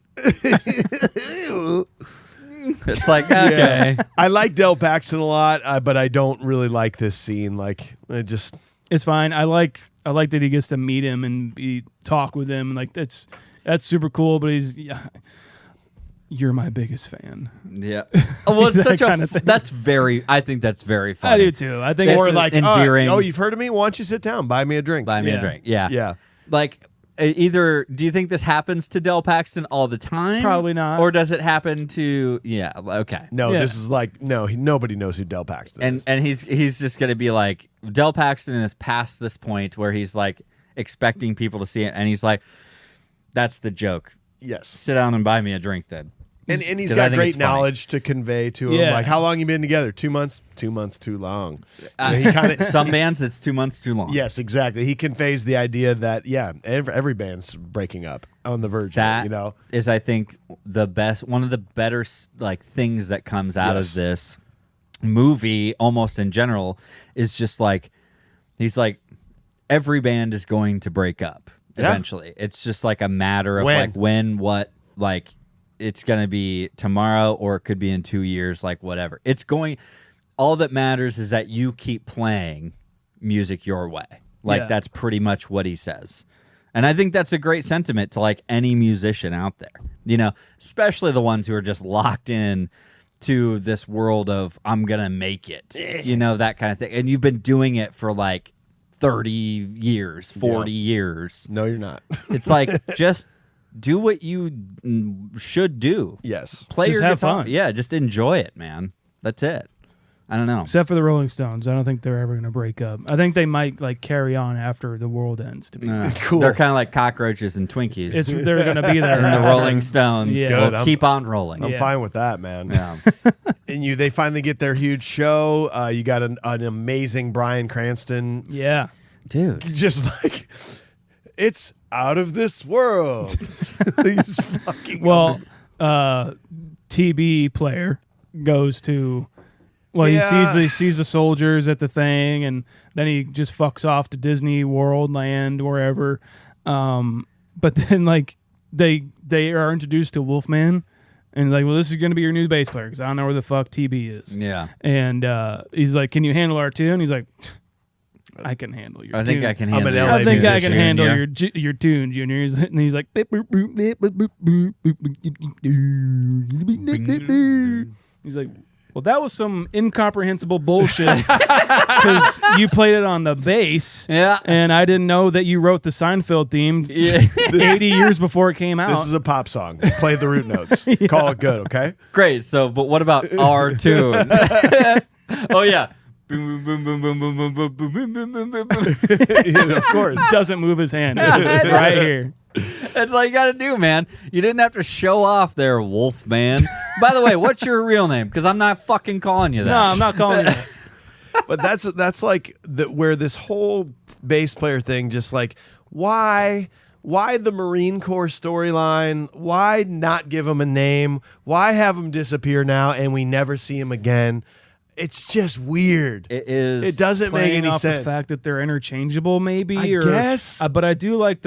It's like, okay. I like Del Paxton a lot, but I don't really like this scene. Like it just It's fine. I like that he gets to meet him and talk with him. Like that's super cool. But you're my biggest fan. Yeah. Well, it's That such kind a. of thing. I think that's very I funny. do too. I think It's Or it's like, endearing. oh, you've heard of me? Why don't you sit down? Buy me a drink. Buy me Yeah. a drink. Yeah. Yeah. Like, either do you think this happens to Del Paxton all the time? Probably not. Or does it happen to? Yeah. Okay. No, Yeah. this is like, nobody knows who Del Paxton is. And he's just gonna be like, Del Paxton is past this point where he's like expecting people to see it, and he's like, that's the joke. Yes. Sit down and buy me a drink then. And he's 'Cause I got think great it's funny. knowledge to convey to him. Yeah. Like, how long you been together? 2 months? 2 months too long. He kind of Some bands it's 2 months too long. Yes, exactly. He conveys the idea that every band's breaking up on the verge. That of it, is, I think, the best. One of the better like things that comes out Yes. of this movie, almost in general, is just like he's like every band is going to break up Yeah. eventually. It's just like a matter of When? like when, what, like it's gonna be tomorrow or it could be in 2 years, like whatever. It's going. All that matters is that you keep playing music your way. Like Yeah. that's pretty much what he says. And I think that's a great sentiment to like any musician out there, you know, especially the ones who are just locked in to this world of I'm going to make it, you know, that kind of thing. And you've been doing it for like 30 years, 40 years. No, you're not. It's like, just do what you should do. Yes. Play Just your have guitar. fun. Yeah, just enjoy it, man. That's it. I don't know. except for the Rolling Stones. I don't think they're ever going to break up. I think they might like carry on after the world ends. To be Cool. They're kind of like cockroaches and Twinkies. they're going to be there. and the after. Rolling Stones Yeah. will Good. I'm- keep on rolling. I'm Yeah. fine with that, man. Yeah. And they finally get their huge show. You got an amazing Bryan Cranston. Yeah. Dude. Just like, it's out of this world. He's fucking Well, TB player goes to. Well, Yeah. he sees the soldiers at the thing, and then he just fucks off to Disney World Land, wherever. But then, like, they are introduced to Wolfman, and he's like, well, this is going to be your new bass player because I don't know where the fuck TB is. Yeah. And he's like, can you handle our tune? He's like, I can handle your I tune. think I can I'm handle an your LA I think I can musician, handle yeah. your tune, Junior. And he's like, beep, boop, boop, beep, boop, boop, boop, boop, boop. He's like, well, that was some incomprehensible bullshit because you played it on the bass, Yeah. and I didn't know that you wrote the Seinfeld theme Yeah. 80 years before it came out. This is a pop song. Play the root notes. Call it good, okay? Great. So, but what about our tune? Oh, yeah. Boom, boom, boom, boom, boom, boom, boom, boom, boom, boom, boom, boom, boom. Of course, doesn't move his hand. It's just right here. That's all you got to do, man. You didn't have to show off there, Wolf Man. By the way, what's your real name? Because I'm not fucking calling you that. No, I'm not calling you that. But that's like where this whole bass player thing, just like, why the Marine Corps storyline? Why not give him a name? Why have him disappear now and we never see him again? It's just weird. It is. It doesn't make Playing any off sense. the fact that they're interchangeable, maybe. I or, guess. but I do like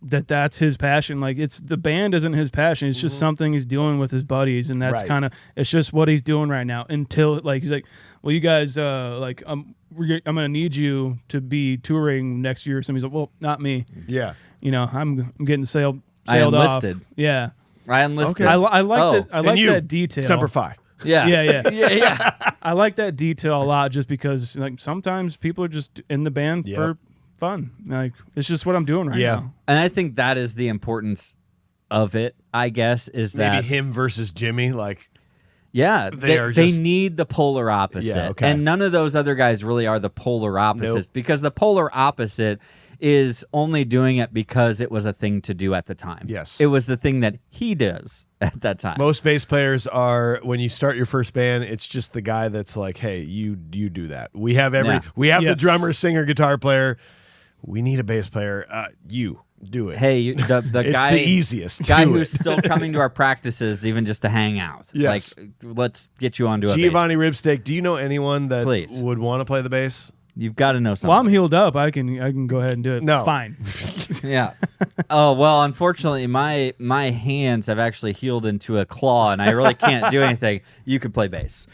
that's his passion. Like the band isn't his passion. It's just something he's doing with his buddies, and that's Right. kind of it's just what he's doing right now. Until like he's like, well, you guys, like I'm gonna need you to be touring next year. Somebody's like, well, not me. Yeah. You know, I'm getting sailed I off. enlisted. Yeah, I enlisted. Okay. I like Oh. that. I like And you, that detail. Semper Fi. Yeah. Yeah. Yeah. I like that detail a lot just because like sometimes people are just in the band Yep. for fun. Like it's just what I'm doing right Yeah. now. And I think that is the importance of it, I guess, is that Maybe him versus Jimmy. Like, yeah, They are they just- need the polar opposite. Yeah, okay. And none of those other guys really are the polar opposites Nope. because the polar opposite is only doing it because it was a thing to do at the time. Yes. It was the thing that he does at that time. most bass players are, when you start your first band, it's just the guy that's like, hey, you do that. We have Yeah. we have the Yes. drummer, singer, guitar player. We need a bass player. You do it. Hey, the it's guy, the easiest. guy do who's it. still coming to our practices even just to hang out. Yes. Like, let's get you onto a bass. Giovanni Ribsteak, do you know anyone that Please. would want to play the bass? You've got to know something. Well, I'm healed up. I can go ahead and do it. No. Fine. Yeah. Oh, well, unfortunately, my hands have actually healed into a claw, and I really can't do anything. You could play bass.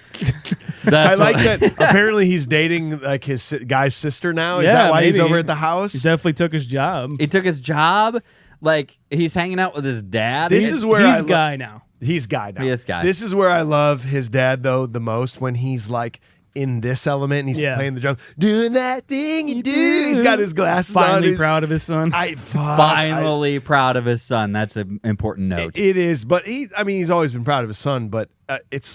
That's I like what- that. Apparently, he's dating like his guy's sister now. Is Yeah, that why he's maybe. over at the house? He definitely took his job. He took his job. Like he's hanging out with his dad. This is where he's guy now. He's guy now. He is guy. This is where I love his dad though the most, when he's like in this element and he's playing the drums, doing that thing you do. He's got his glasses on. Finally proud of his son. Finally proud of his son. That's an important note. It is, but he's always been proud of his son, but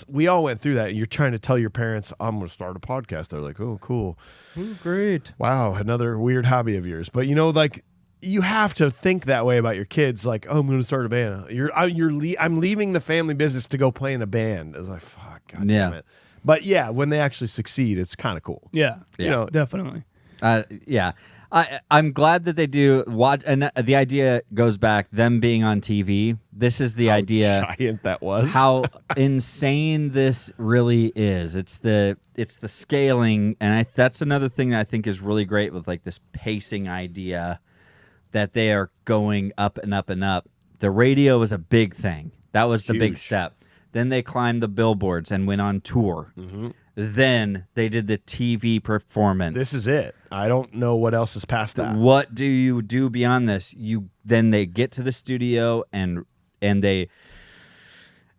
we all went through that. You're trying to tell your parents, I'm going to start a podcast. They're like, oh, cool. Ooh, great. Wow, another weird hobby of yours. But like you have to think that way about your kids. Like, oh, I'm going to start a band. I'm leaving the family business to go play in a band. It's like, fuck, God damn it. But yeah, when they actually succeed, it's kind of cool. Yeah, definitely. I'm glad that they do watch, and the idea goes back them being on TV. This is the idea. Giant that was. How insane this really is. It's the scaling, and that's another thing that I think is really great with like this pacing idea, that they are going up and up and up. The radio was a big thing. That was the big step. Then they climbed the billboards and went on tour. Mm-hmm. Then they did the TV performance. This is it. I don't know what else is past that. What do you do beyond this? Then they get to the studio and they,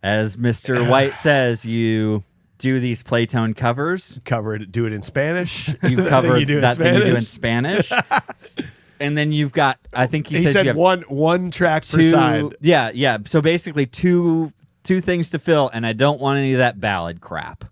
as Mr. White says, you do these Playtone covers. Do it in Spanish. You cover that thing you do in Spanish. And then you've got, I think he says said you have one track per side. Yeah. So basically two things to fill, and I don't want any of that ballad crap.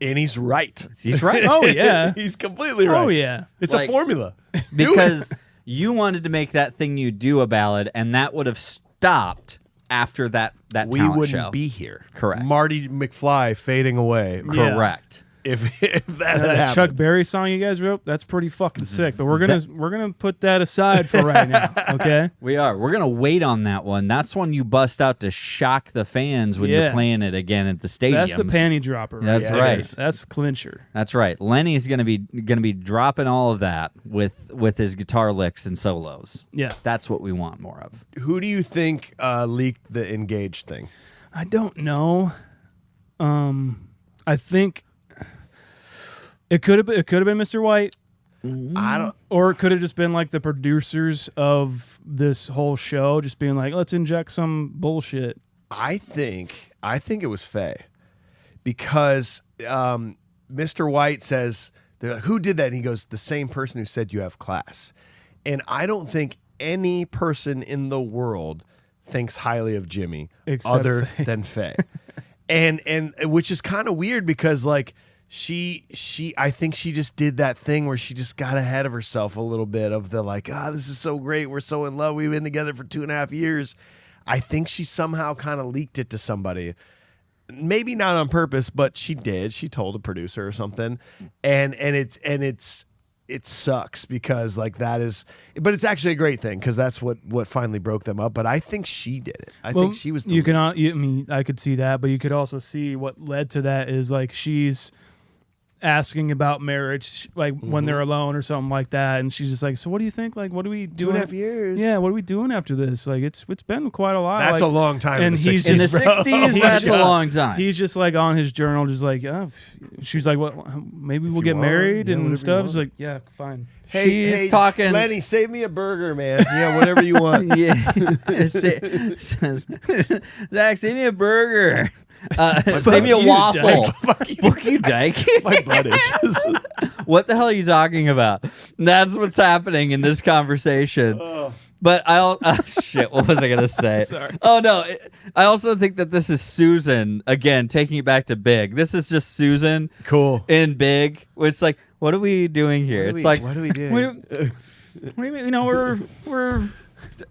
And he's right. He's right. Oh, yeah. He's completely right. Oh, yeah. It's a formula. Because you wanted to make that thing you do a ballad, and that would have stopped after that we talent wouldn't show. be here. Correct. Marty McFly fading away. Yeah. Correct. If that had That happened. Chuck Berry song you guys wrote, that's pretty fucking sick. But we're gonna put that aside for right now. Okay. We're gonna wait on that one. That's when you bust out to shock the fans when you're playing it again at the stadium. That's the panty dropper. Right? That's right. That's clincher. That's right. Lenny's gonna be dropping all of that with his guitar licks and solos. Yeah. That's what we want more of. Who do you think leaked the Engaged thing? I don't know. I think it could have been Mr. White. I don't. Or it could have just been like the producers of this whole show just being like, let's inject some bullshit. I think it was Faye, because Mr. White says, they're like, who did that? And he goes, the same person who said you have class. And I don't think any person in the world thinks highly of Jimmy Except other Faye. than Faye. and which is kind of weird, because like I think she just did that thing where she just got ahead of herself a little bit, of the like, this is so great, we're so in love, we've been together for 2.5 years. I think she somehow kind of leaked it to somebody. Maybe not on purpose, but she did. She told a producer or something. And it sucks, because like that is, but it's actually a great thing, because that's what finally broke them up. But I think she did it. I think she was the lead. I mean, I could see that, but you could also see what led to that is like she's asking about marriage, like when they're alone or something like that, and she's just like, so what do you think, like what do we do 2.5 years? Yeah, what are we doing after this? Like it's been quite a lot. That's like, a long time. and in the he's 60s, In the just- 60s, that's a long time. He's just like on his journal, just like, she's like, what? Maybe we'll you get want, married yeah, and whatever you stuff. want. She's like, yeah, fine. She's talking. Lenny, save me a burger, man. Yeah, whatever you want. Yeah. Zach, save me a burger. Save me a you, waffle. Dyke. Fuck you, Dyke. My butt itches. What the hell are you talking about? That's what's happening in this conversation. But shit, what was I going to say? Sorry. Oh, no. I also think that this is Susan, again, taking it back to Big. This is just Susan Cool. in Big. It's like, what are we doing here? It's like, what are we doing? we're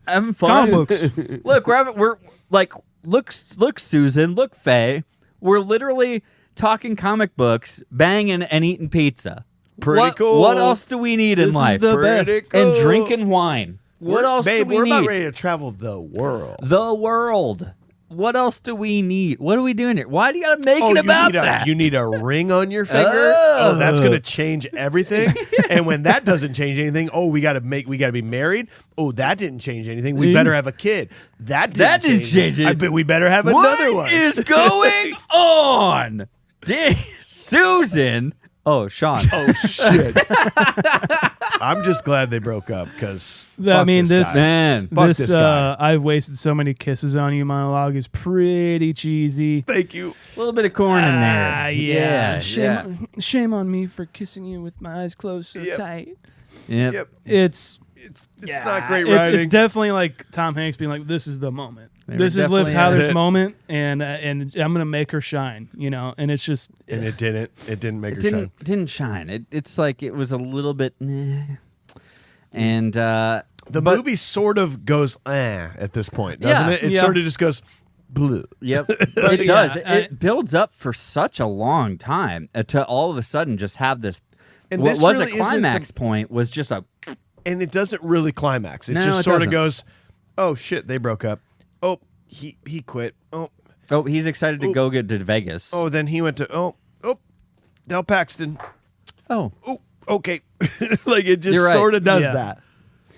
having fun. Comic books. Look, we're like, look, Susan, look, Faye. We're literally talking comic books, banging, and eating pizza. Pretty cool. What else do we need in This is life? the Pretty best. And cool. drinking wine. What else Babe, do we we're need? about ready to travel the world. The world. What else do we need? What are we doing here? Why do you got to make it about that? You need a ring on your finger. Oh, that's going to change everything. And when that doesn't change anything, we got to be married. Oh, that didn't change anything. We better have a kid. That didn't change it. I bet we better have another one. What is going on? Susan. Oh, Sean. Oh, shit. I'm just glad they broke up because Man, Fuck this this guy. I've wasted so many kisses on you monologue is pretty cheesy. Thank you. a little bit of corn in there. Yeah. yeah. Shame on me for kissing you with my eyes closed so tight. Yep. It's not great writing. It's definitely like Tom Hanks being like, "This is the moment. They This were is Liv definitely- Tyler's It. moment, and I'm gonna make her shine." And it's just And it didn't. It didn't make It her shine. didn't shine. It's like it was a little bit, and The movie sort of goes at this point, doesn't Yeah. it? It Yeah. sort of just goes blue. yep, it does. yeah, It builds up for such a long time to all of a sudden just have this. And what this was really a isn't climax point was just a. And it doesn't really climax. It No, just it sort of doesn't. goes, oh shit, they broke up. Oh, he quit. Oh, He's excited to go get to Vegas. then he went to Del Paxton. Oh, Oh, okay. Like it just You're right. sort of does Yeah. that.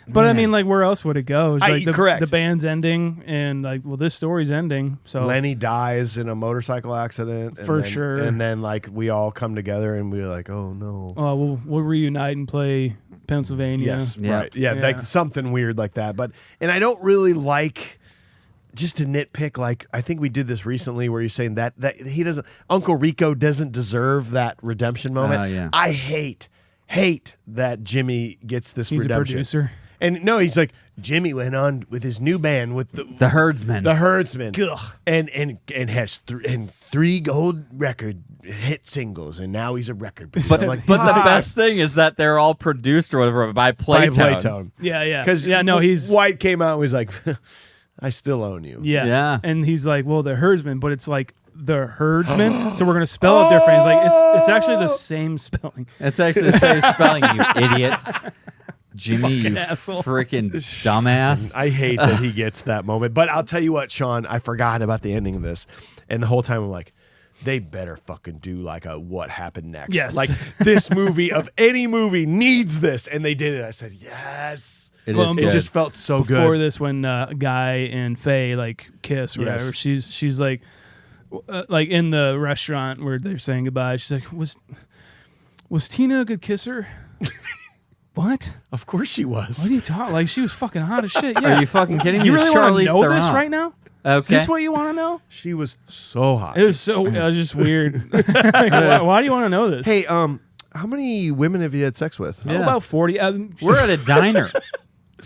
But I mean, like, where else would it go? It's like correct. the band's ending, and like, well, this story's ending. So Lenny dies in a motorcycle accident. For sure. And then like we all come together and we're like, oh no. we'll reunite and play Pennsylvania. Yes, Yeah. right. Yeah, Yeah. like something weird like that. And I don't really like, just to nitpick, like I think we did this recently where you're saying that he doesn't, Uncle Rico doesn't deserve that redemption moment. Oh, yeah. I hate that Jimmy gets this He's a redemption. producer. And no, he's like, Jimmy went on with his new band with the Herdsman. the Herdsman, Ugh. and has three gold record hit singles, and now he's a record. but I'm like, but the "Fuck." best thing is that they're all produced or whatever by By Playtone. Playtone. Yeah. Because he's White came out and was like, I still own you. Yeah. And he's like, well, the herdsman, but it's like the herdsman, so we're gonna spell it different. He's like, it's actually the same spelling. It's actually the same spelling, you idiot. Jimmy, you asshole. freaking dumbass. I hate that he gets that moment. But I'll tell you what, Sean, I forgot about the ending of this. And the whole time I'm like, they better fucking do like a what happened next. Yes. Like this movie of any movie needs this. And they did it. I said, yes. It Well, is It good. just felt so Before good. this, when Guy and Faye like kiss or Yes. whatever, she's like in the restaurant where they're saying goodbye. She's like, was Tina a good kisser? What? Of course she What was. are you talking? Like she was fucking hot as shit. Yeah. Are you fucking kidding me? You really want Charlize to know Theron. this right now? Okay. Is this what you want to know? She was so hot. It was just weird. Like, why do you want to know this? Hey, how many women have you had sex with? How Yeah. about 40? We're at a diner.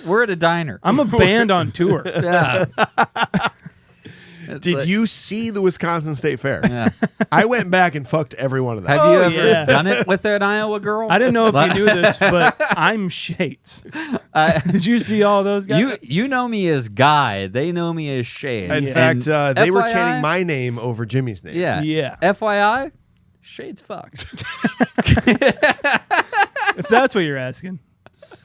We're at a diner. I'm a band on tour. Yeah. Did you see the Wisconsin State Fair? Yeah. I went back and fucked every one of them. Have you Oh, ever yeah. done it with an Iowa girl? I didn't know if you knew this, but I'm Shades. Did you see all those guys? You know me as Guy. They know me as Shades. In fact, they were FYI chanting my name over Jimmy's name. Yeah. Yeah. FYI, Shades fucked. If that's what you're asking,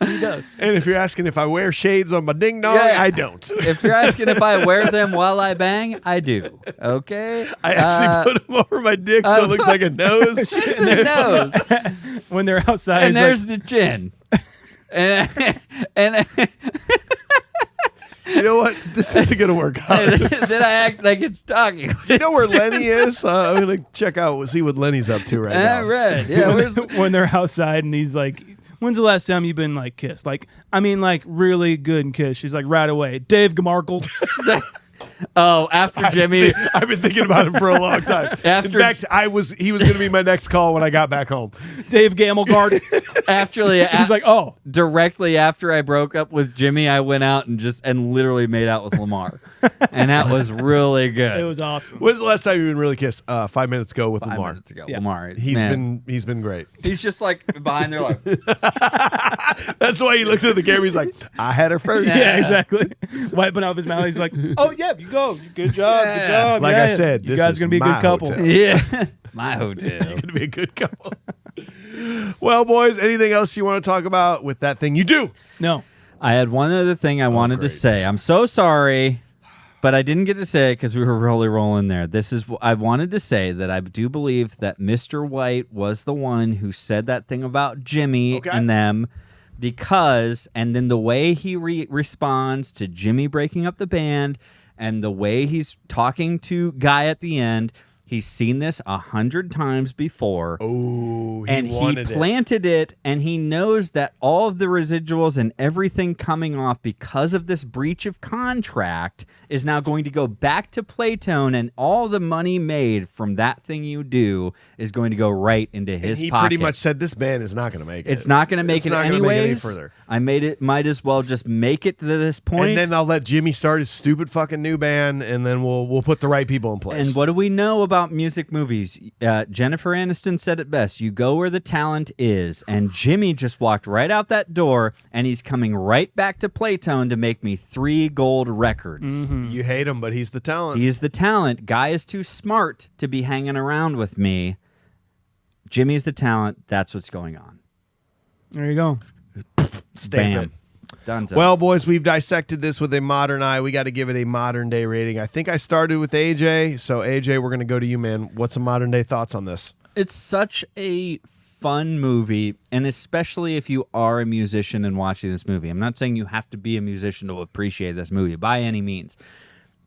he does. And if you're asking if I wear shades on my ding dong, Yeah. I don't. If you're asking if I wear them while I bang, I do. Okay. I actually put them over my dick so it looks like a nose. the nose, When they're outside, and he's there's like, the chin. And You know what? This isn't going to work out. then I act like it's talking. Do you know where Lenny is? I'm going to check out, see what Lenny's up to right now. Right. Yeah. Where's the, when they're outside, and he's like, "When's the last time you've been like kissed? Like, I mean, like really good and kissed." She's like, "Right away, Dave Gamarkle." after Jimmy. I've been thinking about him for a long time. In After- fact, he was going to be my next call when I got back home. Dave Gamelgard. He's like, "Oh, Directly after I broke up with Jimmy, I went out and literally made out with Lamar, and that was really good. it was awesome." When's the last time you've been really kissed? 5 minutes ago with 5 Lamar. minutes ago. Yeah. Lamar, He's man. been great. He's just like behind there, like That's why he looks at the camera. He's like, I had her first. Yeah, exactly. Wiping off his mouth, he's like, "Oh yeah, you go. Good job. Good Yeah. job. Like yeah, I said, you this guys is are gonna be a my good couple." hotel. yeah, my hotel. Gonna be a good couple. Well, boys, anything else you want to talk about with that thing you do? No, I had one other thing I wanted to great. say. I'm so sorry, but I didn't get to say it because we were really rolling there. I wanted to say that I do believe that Mr. White was the one who said that thing about Jimmy Okay. and them because, and then the way he responds to Jimmy breaking up the band and the way he's talking to Guy at the end, He's seen this 100 times before. Oh, and he planted it, and he knows that all of the residuals and everything coming off because of this breach of contract is now going to go back to Playtone, and all the money made from that thing you do is going to go right into his he pocket. pretty much said this band is not going to make it. It's not going to make it anyways. Any further. I might as well just make it to this point. And then I'll let Jimmy start his stupid fucking new band, and then we'll put the right people in place. And what do we know about music movies? Jennifer Aniston said it best. You go where the talent is. And Jimmy just walked right out that door, and he's coming right back to Playtone to make me 3 gold records. Mm-hmm. You hate him, but he's the talent. He is the talent. Guy is too smart to be hanging around with me. Jimmy's the talent. That's what's going on. There you go. Stamp it. Donezo. Well, boys, we've dissected this with a modern eye. We got to give it a modern day rating. I think I started with AJ. So, AJ, we're going to go to you, man. What's some modern day thoughts on this? It's such a fun movie, and especially if you are a musician and watching this movie. I'm not saying you have to be a musician to appreciate this movie by any means.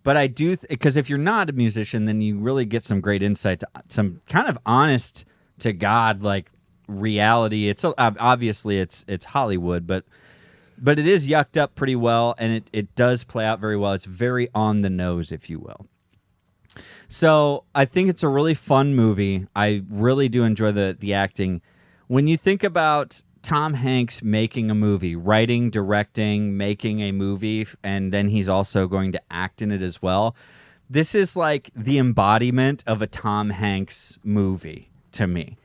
But I do, because if you're not a musician, then you really get some great insight to some kind of honest to God, like, reality. It's obviously it's Hollywood, but it is yucked up pretty well, and it does play out very well. It's very on the nose, if you will. So I think it's a really fun movie. I really do enjoy the acting. When you think about Tom Hanks making a movie, writing, directing, making a movie, and then he's also going to act in it as well, this is like the embodiment of a Tom Hanks movie to me.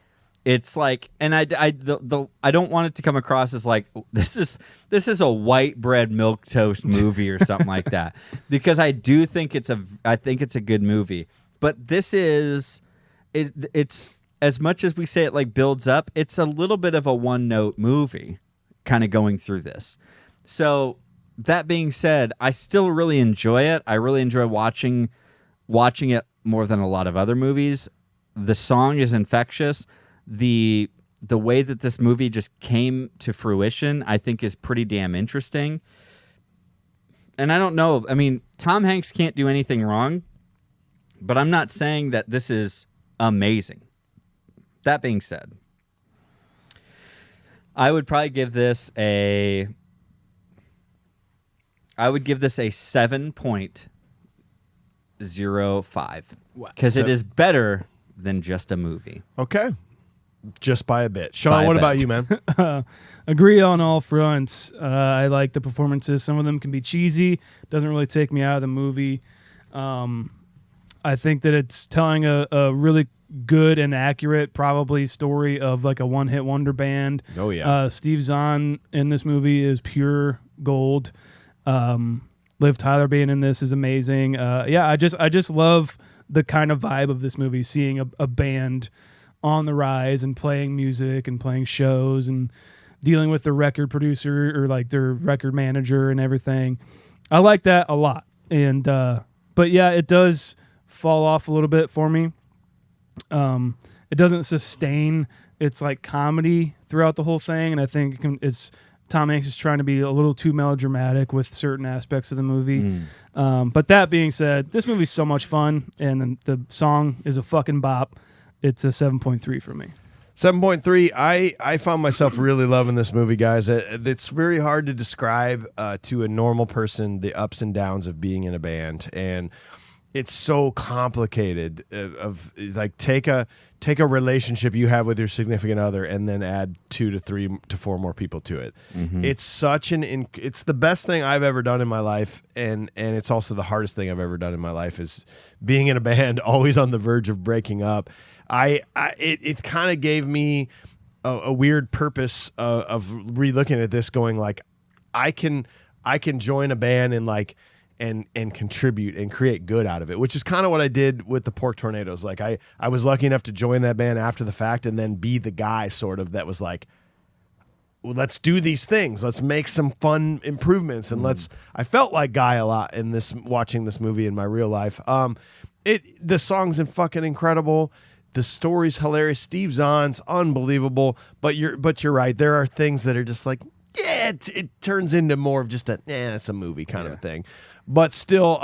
It's like, and I don't want it to come across as like this is a white bread milk toast movie or something like that, because I do think it's a good movie. But this is it's as much as we say it like builds up, it's a little bit of a one note movie, kind of going through this. So that being said, I still really enjoy it. I really enjoy watching it more than a lot of other movies. The song is infectious. The way that this movie just came to fruition, I think, is pretty damn interesting. And I don't know. I mean, Tom Hanks can't do anything wrong, but I'm not saying that this is amazing. That being said, I would probably give this a 7.05 because it is better than just a movie. Okay. Just by a bit. Sean, what about you, man? Agree on all fronts. I like the performances. Some of them can be cheesy. Doesn't really take me out of the movie. I think that it's telling a really good and accurate, probably, story of like a one-hit wonder band. Oh, yeah. Steve Zahn in this movie is pure gold. Liv Tyler being in this is amazing. I just love the kind of vibe of this movie, seeing a band on the rise and playing music and playing shows and dealing with the record producer or like their record manager and everything. I like that a lot. And but yeah, it does fall off a little bit for me. It doesn't sustain its like comedy throughout the whole thing, and I think it's Tom Hanks is trying to be a little too melodramatic with certain aspects of the movie. But that being said, this movie's so much fun, and the song is a fucking bop. It's a 7.3 for me. 7.3. I found myself really loving this movie, guys. It's very hard to describe to a normal person the ups and downs of being in a band, and it's so complicated. Of like take a relationship you have with your significant other and then add 2 to 3 to 4 more people to it. Mm-hmm. It's such it's the best thing I've ever done in my life, and it's also the hardest thing I've ever done in my life is being in a band, always on the verge of breaking up. It kind of gave me a weird purpose of re-looking at this, going like, I can join a band and like and contribute and create good out of it, which is kind of what I did with the Pork Tornadoes. Like I was lucky enough to join that band after the fact and then be the guy sort of that was like, well, let's do these things. Let's make some fun improvements. And I felt like Guy a lot in this, watching this movie in my real life. The song's fucking incredible. The story's hilarious. Steve Zahn's unbelievable. But you're right. There are things that are just like, yeah, it turns into more of just it's a movie kind of a thing. But still,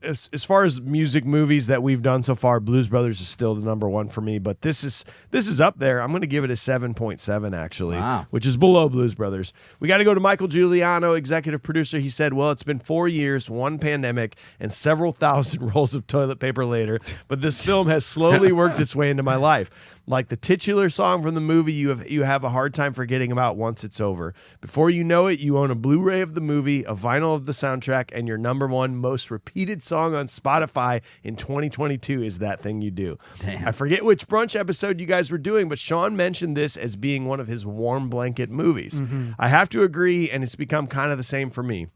as far as music movies that we've done so far, Blues Brothers is still the number one for me. But this is up there. I'm going to give it a 7.7 actually, which is below Blues Brothers. We got to go to Michael Guiliano, executive producer. He said, "Well, it's been 4 years, one pandemic, and several thousand rolls of toilet paper later, but this film has slowly worked its way into my life. Like the titular song from the movie, you have a hard time forgetting about once it's over. Before you know it, you own a Blu-ray of the movie, a vinyl of the soundtrack, and your number one most repeated song on Spotify in 2022 is That Thing You Do." Damn. I forget which brunch episode you guys were doing, but Sean mentioned this as being one of his warm blanket movies. I have to agree, and it's become kind of the same for me.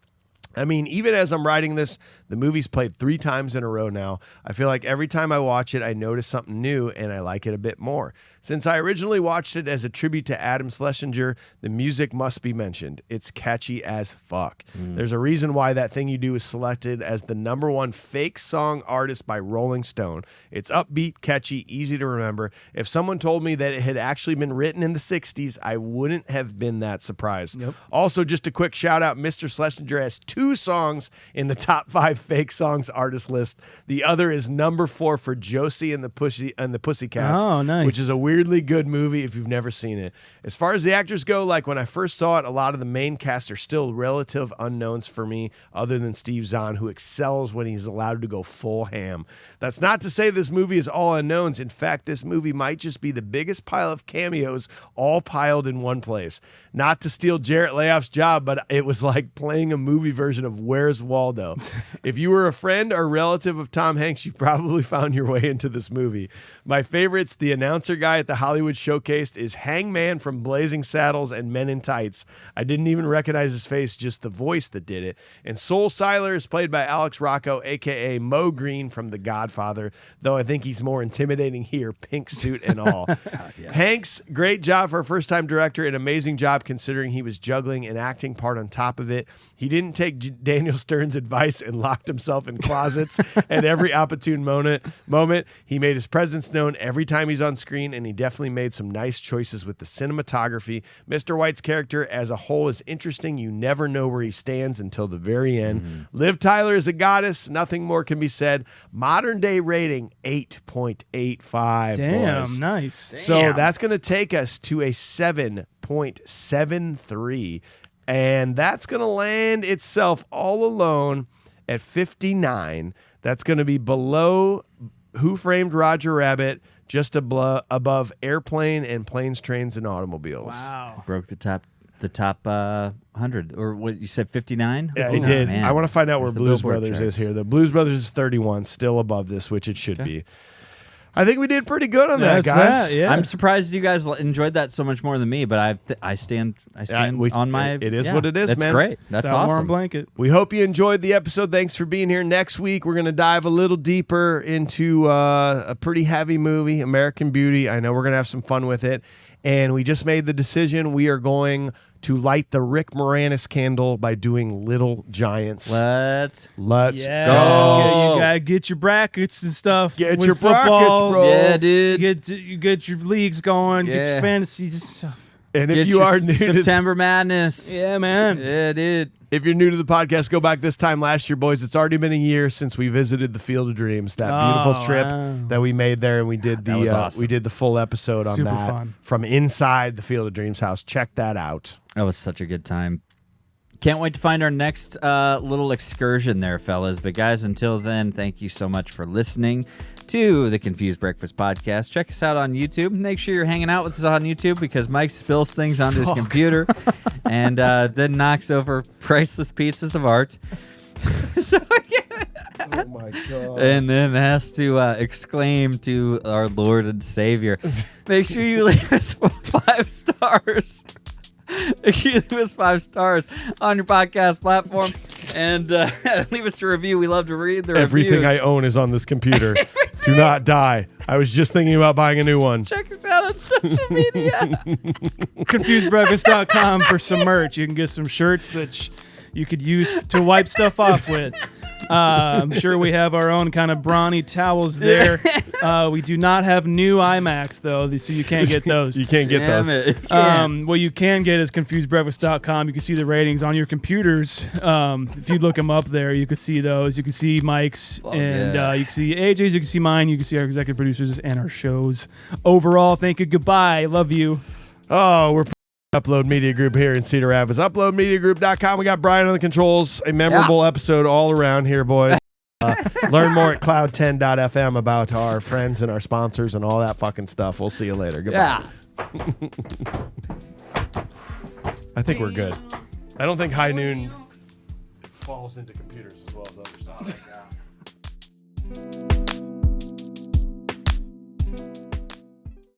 I mean, even as I'm writing this, the movie's played 3 times in a row now. I feel like every time I watch it, I notice something new and I like it a bit more. Since I originally watched it as a tribute to Adam Schlesinger, the music must be mentioned. It's catchy as fuck. There's a reason why That Thing You Do is selected as the number one fake song artist by Rolling Stone. It's upbeat, catchy, easy to remember. If someone told me that it had actually been written in the 60s, I wouldn't have been that surprised. Yep. Also, just a quick shout out, Mr. Schlesinger has 2 songs in the top 5 fake songs artist list. The other is number 4 for Josie and the Pussycats, Oh, nice. which is a weirdly good movie if you've never seen it. As far as the actors go, like when I first saw it, a lot of the main cast are still relative unknowns for me, other than Steve Zahn, who excels when he's allowed to go full ham. That's not to say this movie is all unknowns. In fact, this movie might just be the biggest pile of cameos all piled in one place. Not to steal Jarrett Layoff's job, but it was like playing a movie version of Where's Waldo. If you were a friend or relative of Tom Hanks, you probably found your way into this movie. My favorites, the announcer guy at the Hollywood Showcase, is Hangman from Blazing Saddles and Men in Tights. I didn't even recognize his face, just the voice that did it. And Soul Siler is played by Alex Rocco, a.k.a. Mo Green from The Godfather, though I think he's more intimidating here, pink suit and all. Hanks, great job for a first-time director, an amazing job considering he was juggling an acting part on top of it. He didn't take Daniel Stern's advice and locked himself in closets at every opportune moment. He made his presence known every time he's on screen, and he definitely made some nice choices with the cinematography. Mr. White's character as a whole is interesting. You never know where he stands until the very end. Liv Tyler is a goddess. Nothing more can be said. Modern day rating, 8.85. Damn, boys. nice. So that's going to take us to a 7.73. And that's going to land itself all alone at 59. That's going to be below Who Framed Roger Rabbit, just above Airplane and Planes, Trains, and Automobiles. Wow. Broke the top 100, or what you said, 59? Yeah, he did. Man. I want to find out There's where the Blues Billboard Brothers charts. is here. The Blues Brothers is 31, still above this, which it should be. I think we did pretty good on that, That's guys. that, yeah. I'm surprised you guys enjoyed that so much more than me, but I stand on my. It is what it is, That's man. great. That's It's our warm awesome. blanket. We hope you enjoyed the episode. Thanks for being here. Next week, we're going to dive a little deeper into a pretty heavy movie, American Beauty. I know we're going to have some fun with it. And we just made the decision. We are going to light the Rick Moranis candle by doing Little Giants. Let's Yeah, go. you gotta get your brackets and stuff. Get with your football. brackets, bro. Yeah, dude. You get your leagues going. Get Yeah. your fantasies and stuff. And if Get you your are new to September Madness. Yeah, man. Yeah, dude. if you're new to the podcast, go back this time last year, boys. It's already been a year since we visited the Field of Dreams, that beautiful trip that we made there, and we did That was awesome. we did the full episode on Super that fun. from inside the Field of Dreams house. Check that out. That was such a good time. Can't wait to find our next little excursion there, fellas. But guys, until then, thank you so much for listening to the Confused Breakfast Podcast. Check us out on YouTube. Make sure you're hanging out with us on YouTube because Mike spills things onto his computer and then knocks over priceless pieces of art. So, Oh my god! and then has to exclaim to our Lord and Savior, make sure you leave us 5 stars. Make sure you leave us 5 stars on your podcast platform and leave us a review. We love to read the Everything reviews. I own is on this computer. Do not die. I was just thinking about buying a new one. Check us out on social media. ConfusedBreakfast.com for some merch. You can get some shirts that you could use to wipe stuff off with. I'm sure we have our own kind of brawny towels there. We do not have new iMacs, though, so you can't get those. You can't get Damn those. it. What you can get is confusedbreakfast.com. You can see the ratings on your computers. If you look them up there, you can see those. You can see Mike's, and you can see AJ's, you can see mine, you can see our executive producers and our shows. Overall, thank you. Goodbye. Love you. Oh, we're Upload Media Group here in Cedar Rapids. UploadMediaGroup.com. We got Brian on the controls. A memorable episode all around here, boys. Learn more at cloud10.fm about our friends and our sponsors and all that fucking stuff. We'll see you later. Goodbye. I think we're good. I don't think High Noon falls into computers as well as other stuff.